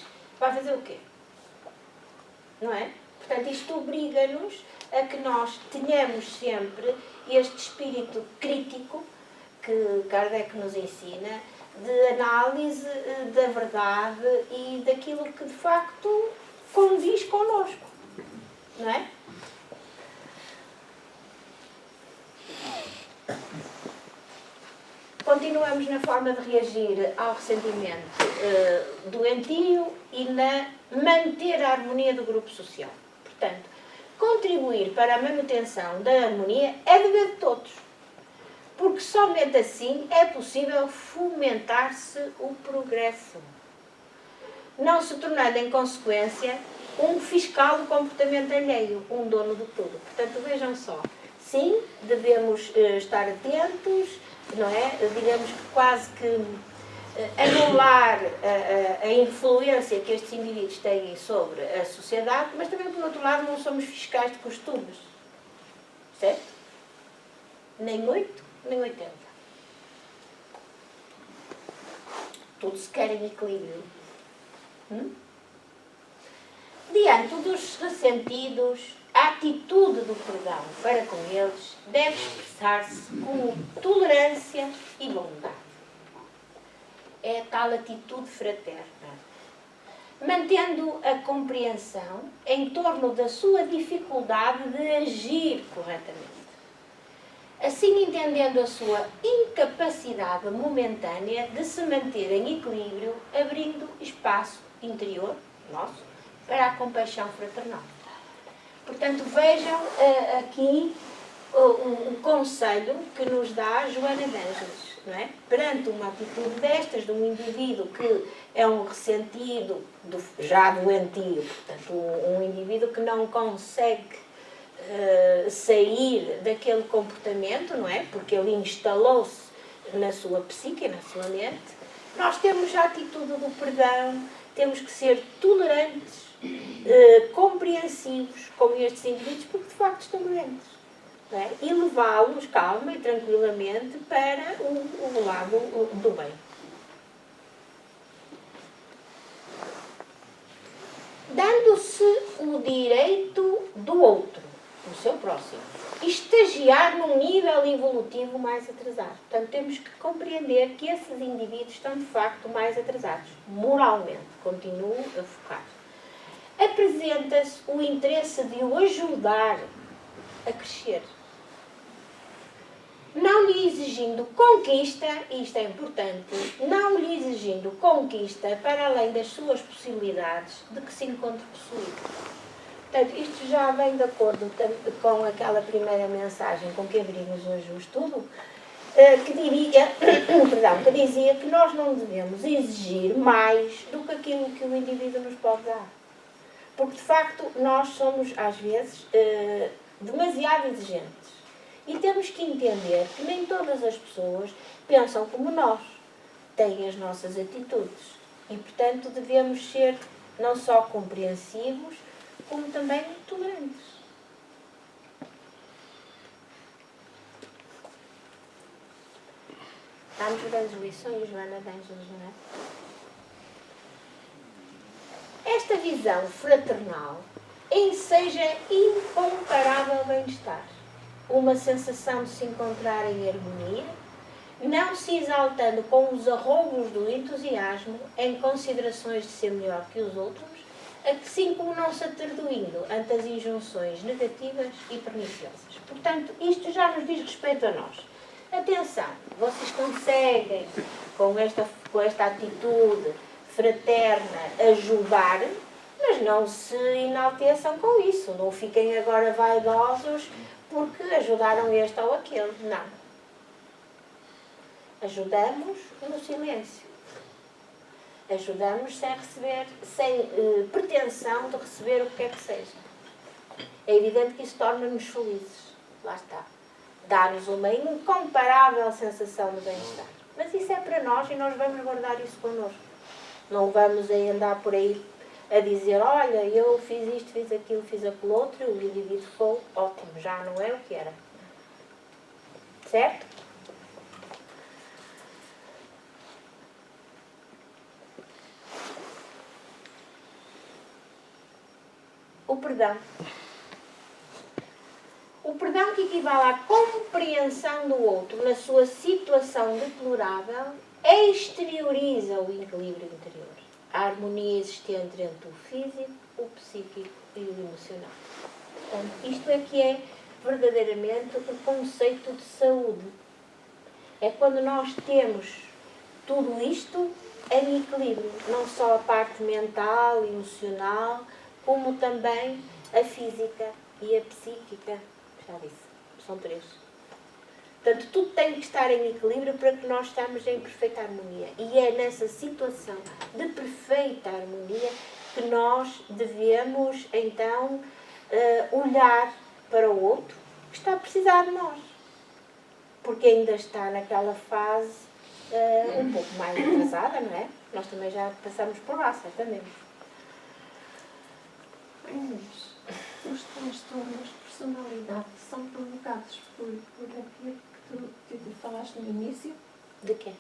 vai fazer o quê? Não é? Portanto, isto obriga-nos a que nós tenhamos sempre este espírito crítico que Kardec nos ensina, de análise da verdade e daquilo que de facto condiz connosco. Não é? Continuamos na forma de reagir ao ressentimento doentio e na manter a harmonia do grupo social. Portanto, contribuir para a manutenção da harmonia é dever de todos, porque somente assim é possível fomentar-se o progresso, não se tornando em consequência um fiscal do comportamento alheio, um dono de tudo. Portanto, vejam só, sim, devemos estar atentos, não é? Digamos que quase que anular a influência que estes indivíduos têm sobre a sociedade, mas também, por outro lado, não somos fiscais de costumes. Certo? Nem 8, nem 80. Tudo se quer em equilíbrio. Diante dos ressentidos, a atitude do perdão para com eles deve expressar-se com tolerância e bondade. É a tal atitude fraterna, mantendo a compreensão em torno da sua dificuldade de agir corretamente. Assim, entendendo a sua incapacidade momentânea de se manter em equilíbrio, abrindo espaço interior nosso para a compaixão fraternal. Portanto, vejam aqui o conselho que nos dá Joana de Ângeles, não é? Perante uma atitude destas, de um indivíduo que é um ressentido, já doentio, portanto, um indivíduo que não consegue sair daquele comportamento, não é? Porque ele instalou-se na sua psique, na sua mente. Nós temos a atitude do perdão, temos que ser tolerantes, compreensivos com estes indivíduos, porque de facto estão doentes. Não é? E levá-los calma e tranquilamente para o lado do bem. Dando-se o direito do outro, do seu próximo, estagiar num nível evolutivo mais atrasado. Portanto, temos que compreender que esses indivíduos estão de facto mais atrasados, moralmente. Continuo a focar. Apresenta-se o interesse de o ajudar a crescer, não lhe exigindo conquista, e isto é importante, não lhe exigindo conquista para além das suas possibilidades de que se encontre possuído. Portanto, isto já vem de acordo com aquela primeira mensagem com que abrimos hoje o estudo, que dizia que nós não devemos exigir mais do que aquilo que o indivíduo nos pode dar. Porque, de facto, nós somos, às vezes, demasiado exigentes. E temos que entender que nem todas as pessoas pensam como nós, têm as nossas atitudes. E, portanto, devemos ser não só compreensivos, como também tolerantes. Dá-nos grandes lições, Joana de Ângeles, não é? Esta visão fraternal enseja incomparável bem-estar, uma sensação de se encontrar em harmonia, não se exaltando com os arroubos do entusiasmo em considerações de ser melhor que os outros, assim como não se atardoindo ante as injunções negativas e perniciosas. Portanto, isto já nos diz respeito a nós. Atenção, vocês conseguem, com esta atitude fraterna, ajudar, mas não se enalteçam com isso. Não fiquem agora vaidosos porque ajudaram este ou aquele. Não. Ajudamos no silêncio. Ajudamos sem pretensão de receber o que quer que seja. É evidente que isso torna-nos felizes. Lá está. dá-nos uma incomparável sensação de bem-estar. Mas isso é para nós e nós vamos guardar isso connosco. Não vamos aí andar por aí a dizer, olha, eu fiz isto, fiz aquilo, fiz aquilo outro, e o indivíduo ficou ótimo, já não é o que era. Certo? O perdão. O perdão que equivale à compreensão do outro na sua situação deplorável exterioriza o equilíbrio interior, a harmonia existente entre o físico, o psíquico e o emocional. Portanto, isto é que é verdadeiramente o conceito de saúde. É quando nós temos tudo isto em equilíbrio, não só a parte mental, emocional, como também a física e a psíquica. Já disse, são 3. Portanto, tudo tem que estar em equilíbrio para que nós estamos em perfeita harmonia. E é nessa situação de perfeita harmonia que nós devemos, então, olhar para o outro que está a precisar de nós. Porque ainda está naquela fase um pouco mais atrasada, não é? Nós também já passamos por lá, certamente. Os transtornos de personalidade são provocados por aquilo que tu falaste no início? De quê?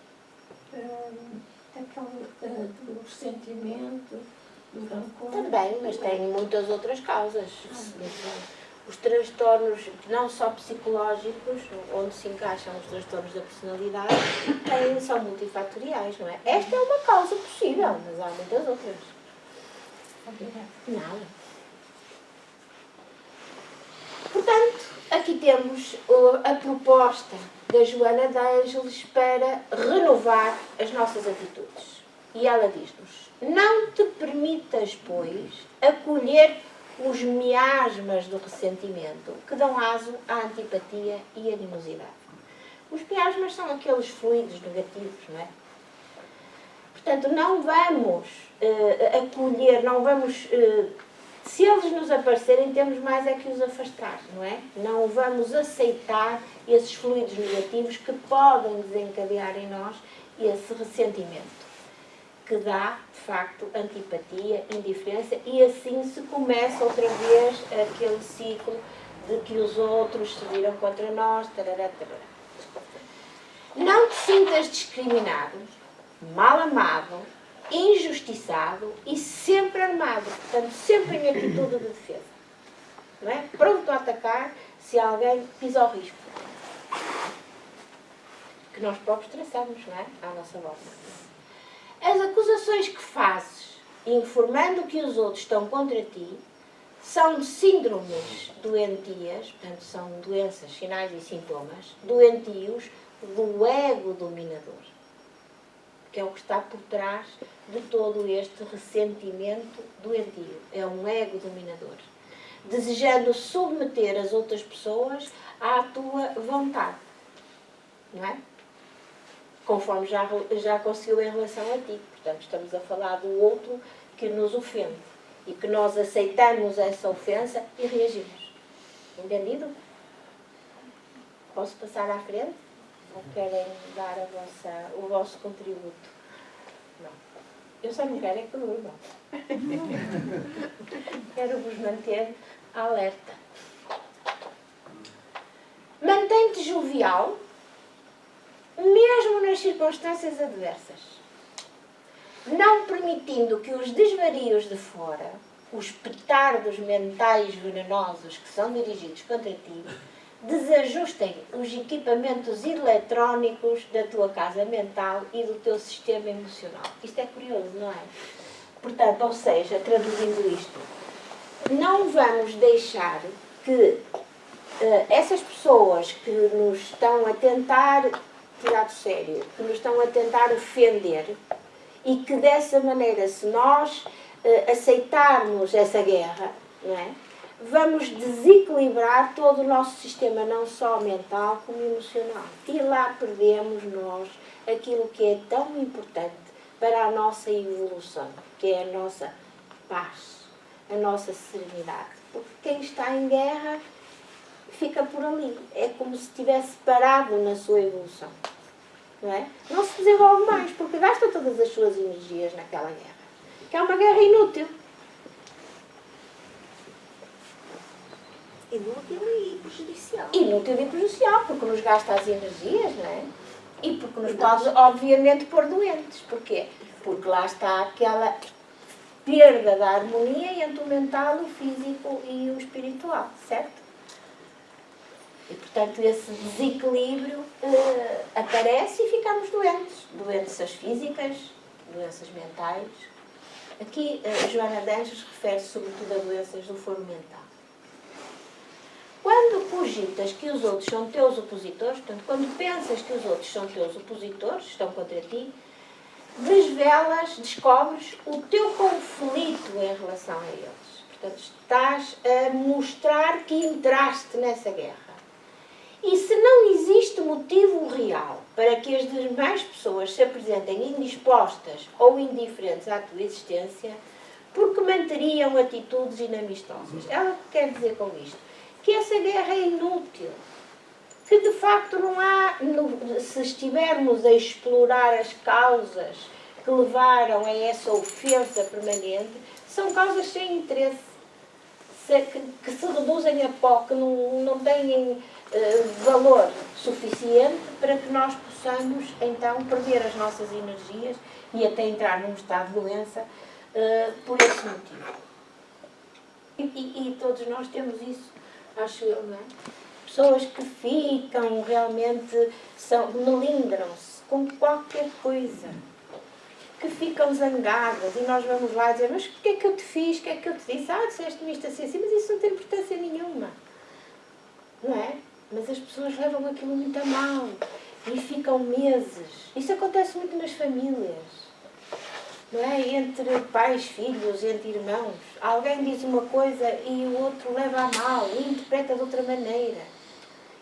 Do ressentimento, do rancor. Também, mas tem muitas outras causas. Os transtornos, não só psicológicos, onde se encaixam os transtornos da personalidade, são multifatoriais, não é? Esta é uma causa possível, mas há muitas outras. Obrigada. Nada. Portanto, aqui temos a proposta da Joana de Ângeles para renovar as nossas atitudes. E ela diz-nos, não te permitas, pois, acolher os miasmas do ressentimento que dão aso à antipatia e animosidade. Os miasmas são aqueles fluidos negativos, não é? Portanto, não vamos acolher, não vamos... se eles nos aparecerem, temos mais é que os afastar, não é? Não vamos aceitar esses fluidos negativos que podem desencadear em nós esse ressentimento, que dá, de facto, antipatia, indiferença, e assim se começa outra vez aquele ciclo de que os outros se viram contra nós, tarará, tarará. Não te sintas discriminado, mal amado, injustiçado e sempre armado, portanto, sempre em atitude de defesa. Não é? Pronto a atacar se alguém pisa ao risco. Que nós próprios traçamos, não é? À nossa volta. As acusações que fazes, informando que os outros estão contra ti, são síndromes doentias, portanto, são doenças, sinais e sintomas, doentios do ego dominador, que é o que está por trás de todo este ressentimento doentio. É um ego dominador, desejando submeter as outras pessoas à tua vontade, não é? Conforme já conseguiu em relação a ti. Portanto, estamos a falar do outro que nos ofende e que nós aceitamos essa ofensa e reagimos. Entendido? Posso passar à frente? Ou querem dar o vosso contributo? Não. Eu só não quero é que durma. Quero vos manter alerta. Mantém-te jovial, mesmo nas circunstâncias adversas, não permitindo que os desvarios de fora, os petardos mentais venenosos que são dirigidos contra ti, desajustem os equipamentos eletrónicos da tua casa mental e do teu sistema emocional. Isto é curioso, não é? Portanto, ou seja, traduzindo isto, não vamos deixar que essas pessoas que nos estão a tentar tirar do sério, que nos estão a tentar ofender, e que dessa maneira, se nós aceitarmos essa guerra, não é? Vamos desequilibrar todo o nosso sistema, não só mental como emocional. E lá perdemos nós aquilo que é tão importante para a nossa evolução, que é a nossa paz, a nossa serenidade. Porque quem está em guerra fica por ali. É como se estivesse parado na sua evolução. Não é? Não se desenvolve mais, porque gasta todas as suas energias naquela guerra. Que é uma guerra inútil. Inútil e prejudicial. Inútil e prejudicial, porque nos gasta as energias, não é? E porque nos pode, obviamente, pôr doentes. Porquê? Porque lá está aquela perda da harmonia entre o mental, o físico e o espiritual, certo? E, portanto, esse desequilíbrio aparece e ficamos doentes. Doenças físicas, doenças mentais. Aqui, Joana de Anjos refere-se sobretudo a doenças do foro mental. Quando cogitas que os outros são teus opositores, portanto, quando pensas que os outros são teus opositores, estão contra ti, desvelas, descobres o teu conflito em relação a eles. Portanto, estás a mostrar que entraste nessa guerra. E se não existe motivo real para que as demais pessoas se apresentem indispostas ou indiferentes à tua existência, porque manteriam atitudes inamistosas? Ela quer dizer com isto que essa guerra é inútil. Que de facto não há, se estivermos a explorar as causas que levaram a essa ofensa permanente, são causas sem interesse, que se reduzem a pó, que não têm valor suficiente para que nós possamos então perder as nossas energias e até entrar num estado de doença por esse motivo. E todos nós temos isso, acho eu, não é? Pessoas que ficam realmente, melindram-se com qualquer coisa, que ficam zangadas e nós vamos lá dizer, mas o que é que eu te fiz, o que é que eu te disse? Disseste-me isto assim, mas isso não tem importância nenhuma, não é? Mas as pessoas levam aquilo muito a mal e ficam meses. Isso acontece muito nas famílias, não é? Entre pais, filhos, entre irmãos. Alguém diz uma coisa e o outro leva a mal e interpreta de outra maneira.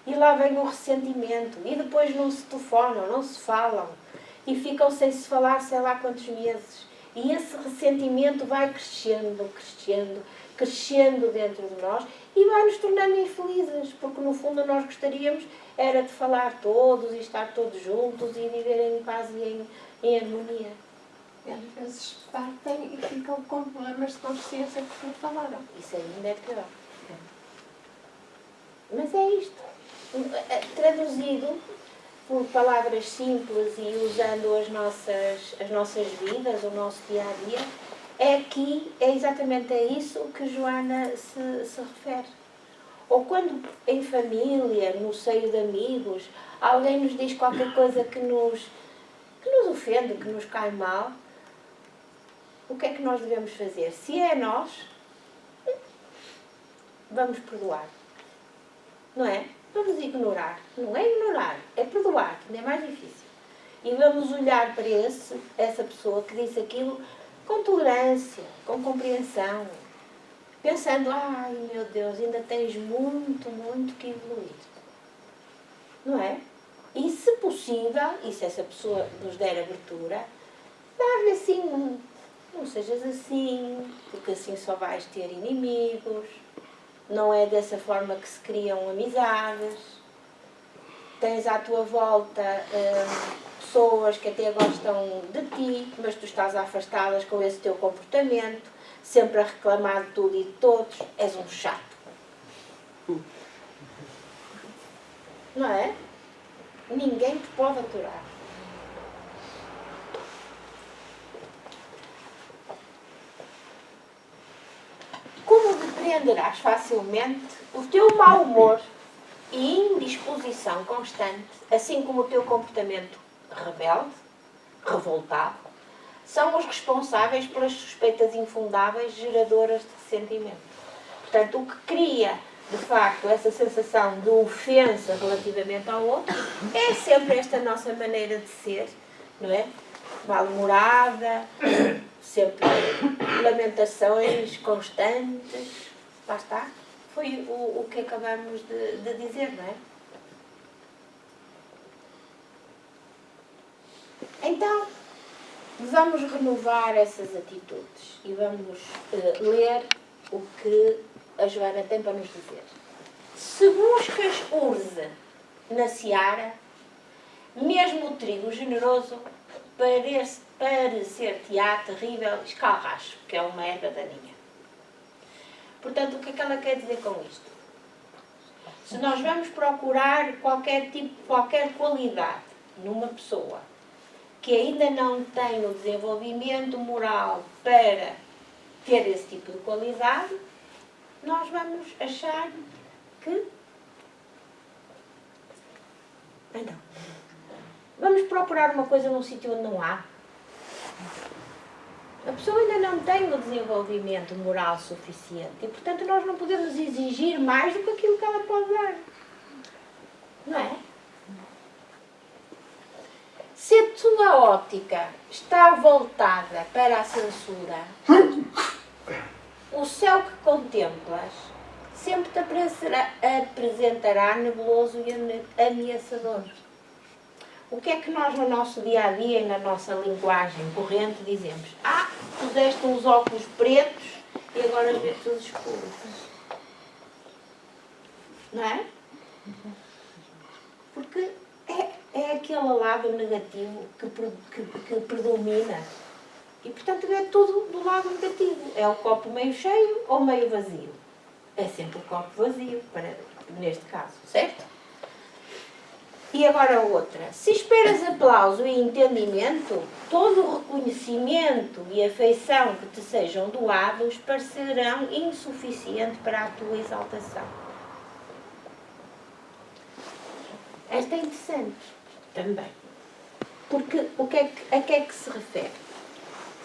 E lá vem o ressentimento. E depois não se telefonam, não se falam. E ficam sem se falar sei lá quantos meses. E esse ressentimento vai crescendo, crescendo, crescendo dentro de nós e vai nos tornando infelizes. Porque no fundo nós gostaríamos era de falar todos e estar todos juntos e viver em paz e em harmonia. E às vezes partem e ficam com problemas de consciência porque não falaram. Isso ainda é pior. Mas é isto. Traduzido por palavras simples e usando as nossas vidas, o nosso dia-a-dia, é exatamente a isso que Joana se refere. Ou quando em família, no seio de amigos, alguém nos diz qualquer coisa que nos ofende, que nos cai mal, o que é que nós devemos fazer? Se é nós, vamos perdoar. Não é? Vamos ignorar. Não é ignorar, é perdoar, que ainda é mais difícil. E vamos olhar para essa pessoa que disse aquilo com tolerância, com compreensão, pensando, ai meu Deus, ainda tens muito, muito que evoluir. Não é? E se possível, e se essa pessoa nos der abertura, dar-lhe assim, não sejas assim, porque assim só vais ter inimigos. Não é dessa forma que se criam amizades. Tens à tua volta pessoas que até gostam de ti, mas tu estás a afastá-las com esse teu comportamento, sempre a reclamar de tudo e de todos. És um chato. Não é? Ninguém te pode aturar. Como depreenderás facilmente o teu mau humor e indisposição constante, assim como o teu comportamento rebelde, revoltado, são os responsáveis pelas suspeitas infundáveis geradoras de ressentimento. Portanto, o que cria, de facto, essa sensação de ofensa relativamente ao outro é sempre esta nossa maneira de ser, não é? Mal-humorada, sempre lamentações constantes. Lá está. Foi o que acabamos de dizer, não é? Então, vamos renovar essas atitudes e vamos ler o que a Joana tem para nos dizer. Se buscas urze na seara, mesmo o trigo generoso parecer-te-á terrível escarrasco, que é uma erva daninha. Portanto, o que é que ela quer dizer com isto? Se nós vamos procurar qualquer qualidade numa pessoa que ainda não tem o desenvolvimento moral para ter esse tipo de qualidade, nós vamos achar que... Não. Vamos procurar uma coisa num sítio onde não há. A pessoa ainda não tem o desenvolvimento moral suficiente e, portanto, nós não podemos exigir mais do que aquilo que ela pode dar. Não é? Se a tua ótica está voltada para a censura, o céu que contemplas sempre te apresentará nebuloso e ameaçador. O que é que nós no nosso dia-a-dia e na nossa linguagem corrente dizemos? Ah, puseste uns óculos pretos e agora vês tudo escuro. Não é? Porque é aquele lado negativo que predomina. E, portanto, é tudo do lado negativo. É o copo meio cheio ou meio vazio. É sempre o copo vazio, neste caso, certo? E agora outra. Se esperas aplauso e entendimento, todo o reconhecimento e afeição que te sejam doados parecerão insuficiente para a tua exaltação. Esta é interessante também. Porque a que é que se refere?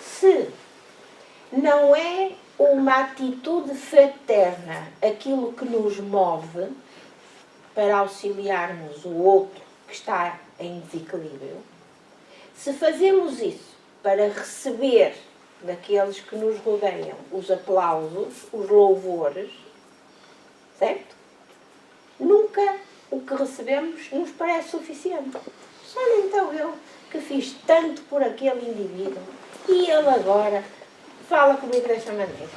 Se não é uma atitude fraterna aquilo que nos move para auxiliarmos o outro que está em desequilíbrio, se fazemos isso para receber daqueles que nos rodeiam os aplausos, os louvores, certo? Nunca o que recebemos nos parece suficiente. Olha, então eu que fiz tanto por aquele indivíduo e ele agora fala comigo desta maneira.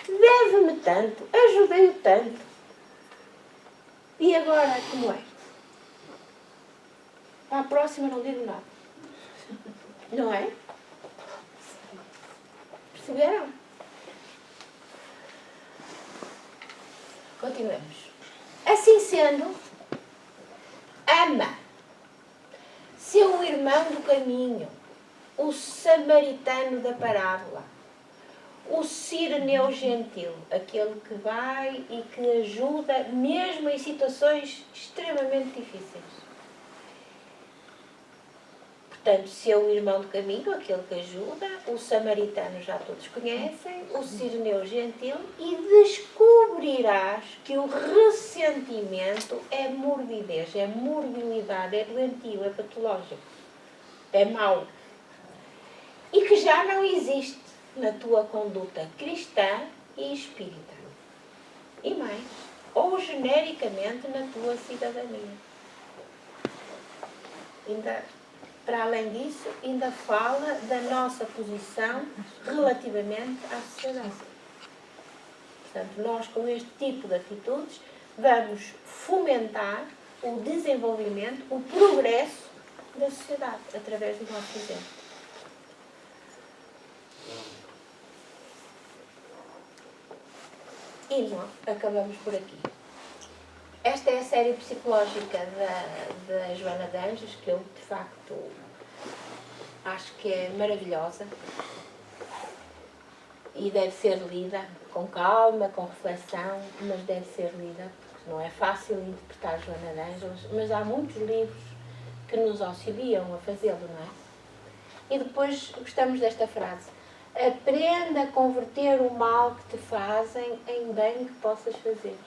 Deve-me tanto, ajudei-o tanto. E agora, como é? Para a próxima não digo nada. Não é? Perceberam? Continuemos. Assim sendo, ama seu irmão do caminho, o samaritano da parábola, o sireneu gentil, aquele que vai e que ajuda mesmo em situações extremamente difíceis. Portanto, seu irmão do caminho, aquele que ajuda, o samaritano já todos conhecem, o sireneu gentil, e descobrirás que o ressentimento é morbidez, é morbilidade, é doentio, é patológico, é mau. E que já não existe na tua conduta cristã e espírita. E mais, ou genericamente na tua cidadania. Para além disso, ainda fala da nossa posição relativamente à sociedade. Portanto, nós com este tipo de atitudes vamos fomentar o desenvolvimento, o progresso da sociedade, através do nosso exemplo. E nós acabamos por aqui. Esta é a série psicológica da Joana de Anjos, que eu, de facto, acho que é maravilhosa e deve ser lida com calma, com reflexão, mas deve ser lida, porque não é fácil interpretar Joana de Anjos, mas há muitos livros que nos auxiliam a fazê-lo, não é? E depois gostamos desta frase: aprenda a converter o mal que te fazem em bem que possas fazer.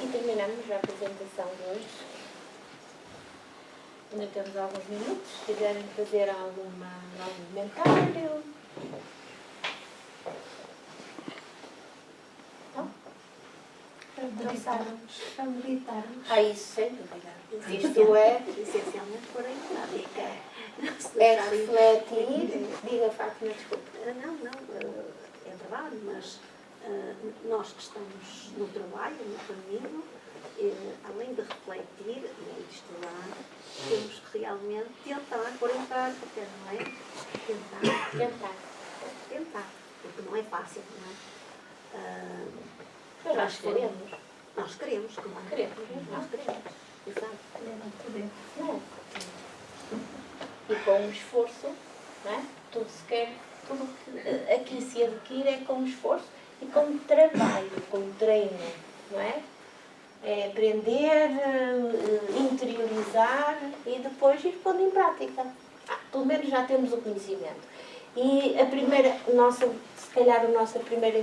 E terminamos a apresentação de hoje. Ainda temos alguns minutos. Se quiserem fazer algum comentário. Não? habilitar-nos. A meditar-nos. Isso sem dúvida. Isto é Essencialmente pôr em prática. é refletir. Diga, Fátima, desculpa. Não, é verdade, mas nós que estamos no trabalho, no caminho, além de refletir e de estudar, temos que realmente tentar pôr em prática, não é? Tentar, porque não é fácil, não é? Mas nós queremos. Nós queremos, claro. Nós queremos, exato. Não. E com um esforço, não é? Tudo se quer, tudo que aqui se adquire é com esforço e com trabalho, com treino, não é? É aprender, interiorizar e depois ir pondo em prática. Pelo menos já temos o conhecimento. E a primeira, se calhar o nosso primeiro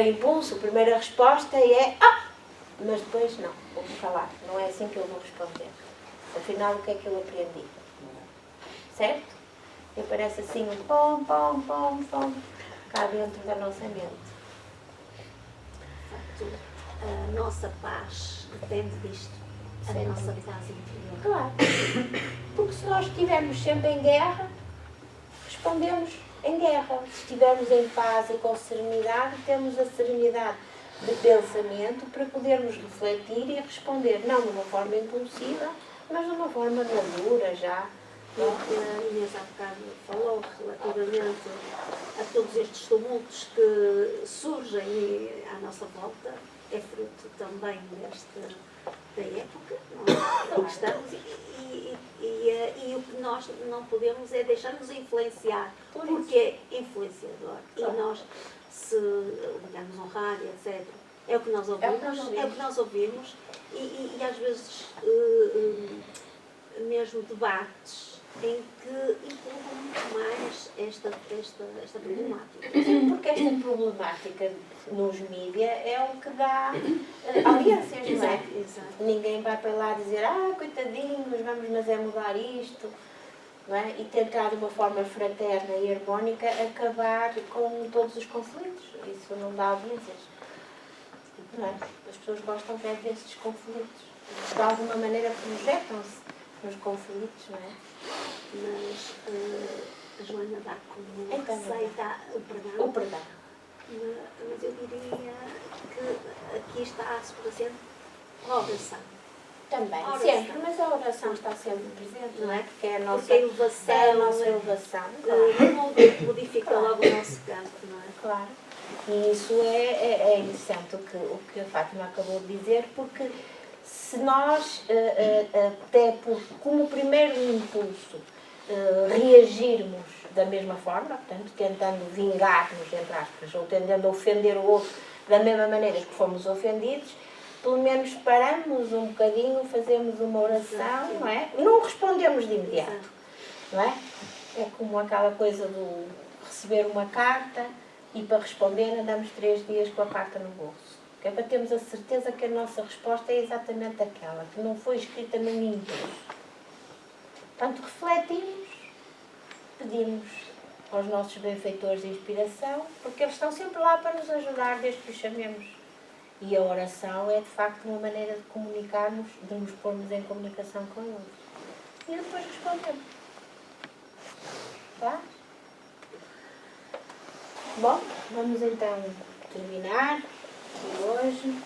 impulso, a primeira resposta é mas depois não, vou-me calar, não é assim que eu vou responder. Afinal, o que é que eu aprendi? Certo? E aparece assim um pom, cá dentro da nossa mente. De facto, a nossa paz depende disto, a Sem nossa dúvida. paz interior. Claro. Porque se nós estivermos sempre em guerra, respondemos em guerra. Se estivermos em paz e com serenidade, temos a serenidade de pensamento para podermos refletir e responder, não de uma forma impulsiva, mas de uma forma madura já. A Inês há bocado falou relativamente a todos estes tumultos que surgem à nossa volta, é fruto também da época em que estamos e o que nós não podemos é deixar-nos influenciar, porque é influenciador. E nós, se ligarmos um rádio, etc., é o que nós ouvimos, e às vezes mesmo debates em que empurram muito mais esta problemática. Porque esta problemática nos mídias é o que dá audiências, não é? Exato. Ninguém vai para lá dizer, coitadinhos, vamos mas é mudar isto, não é? E tentar de uma forma fraterna e harmónica acabar com todos os conflitos. Isso não dá audiências. Não é? As pessoas gostam de ver esses conflitos. De alguma maneira projetam-se nos conflitos, não é? Mas a Joana dá como Então, receita o O perdão. mas eu diria que aqui está subjacente a oração. Também, A oração. sempre, mas a oração está sempre presente, não é? Porque é a nossa, Porque a elevação, é a nossa elevação, claro. modifica logo o nosso campo, não é? Claro. E isso é interessante o que a Fátima acabou de dizer, porque se nós, até como primeiro impulso, reagirmos da mesma forma, portanto, tentando vingar-nos, entre aspas, ou tentando ofender o outro da mesma maneira que fomos ofendidos, pelo menos paramos um bocadinho, fazemos uma oração, não é? Não respondemos de imediato, não é? É como aquela coisa do receber uma carta e para responder andamos 3 dias com a carta no bolso. Que é para termos a certeza que a nossa resposta é exatamente aquela, que não foi escrita num impulso. Portanto, refletimos, pedimos aos nossos benfeitores de inspiração, porque eles estão sempre lá para nos ajudar desde que os chamemos. E a oração é, de facto, uma maneira de comunicarmos, de nos pormos em comunicação com eles. E depois respondemos. Tá? Bom, vamos então terminar por hoje.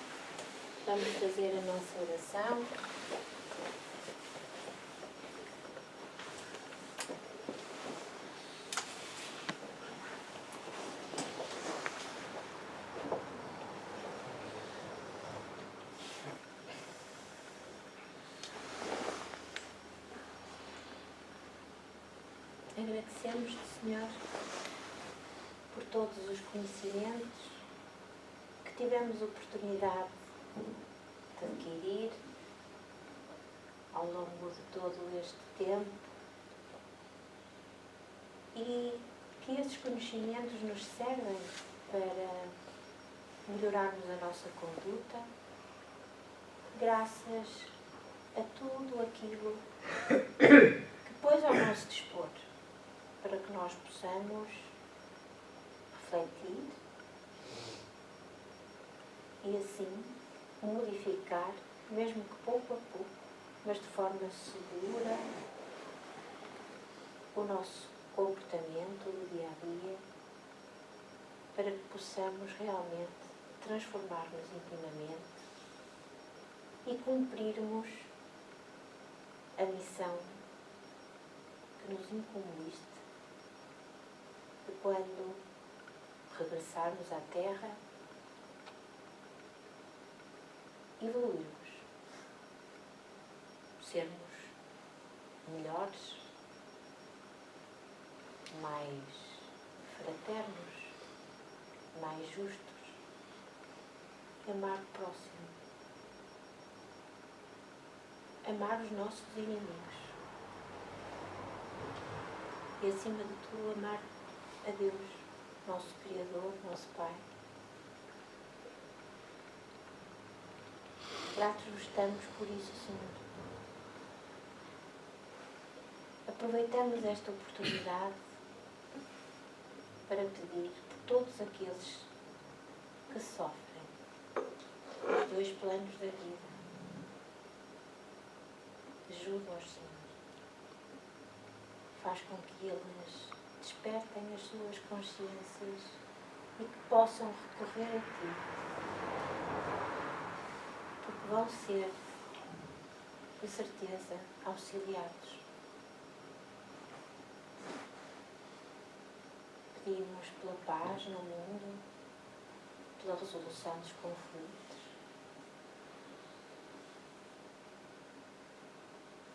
Vamos fazer a nossa oração. Agradecemos-te, Senhor, por todos os conhecimentos que tivemos oportunidade de adquirir ao longo de todo este tempo e que esses conhecimentos nos servem para melhorarmos a nossa conduta graças a tudo aquilo que pôs ao nosso dispor, para que nós possamos refletir, e assim modificar, mesmo que pouco a pouco, mas de forma segura, o nosso comportamento do dia a dia, para que possamos realmente transformar-nos intimamente e cumprirmos a missão que nos incumbiste de quando regressarmos à Terra, evoluirmos, sermos melhores, mais fraternos, mais justos, amar o próximo, amar os nossos inimigos e, acima de tudo, amar a Deus, nosso Criador, nosso Pai. Gratos vos estamos por isso, Senhor. Aproveitamos esta oportunidade para pedir por todos aqueles que sofrem os dois planos da vida. Ajuda-os, Senhor. Faz com que eles despertem as suas consciências e que possam recorrer a Ti, porque vão ser, de certeza, auxiliados. Pedimos pela paz no mundo, pela resolução dos conflitos.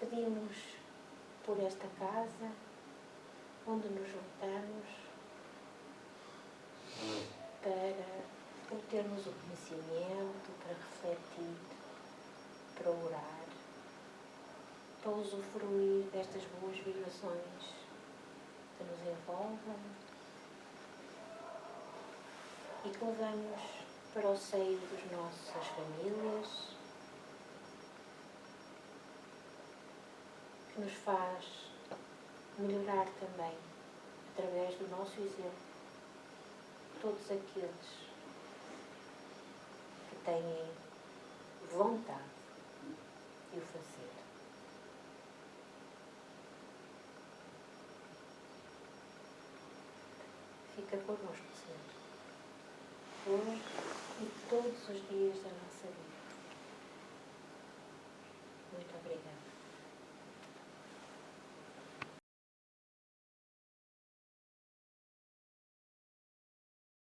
Pedimos por esta casa, onde nos juntamos, para termos o conhecimento, para refletir, para orar, para usufruir destas boas vibrações que nos envolvem e que levamos para o seio das nossas famílias, que nos faz melhorar também, através do nosso exemplo, todos aqueles que têm vontade de o fazer. Fica connosco, Senhor, hoje e todos os dias da nossa vida. Muito obrigada.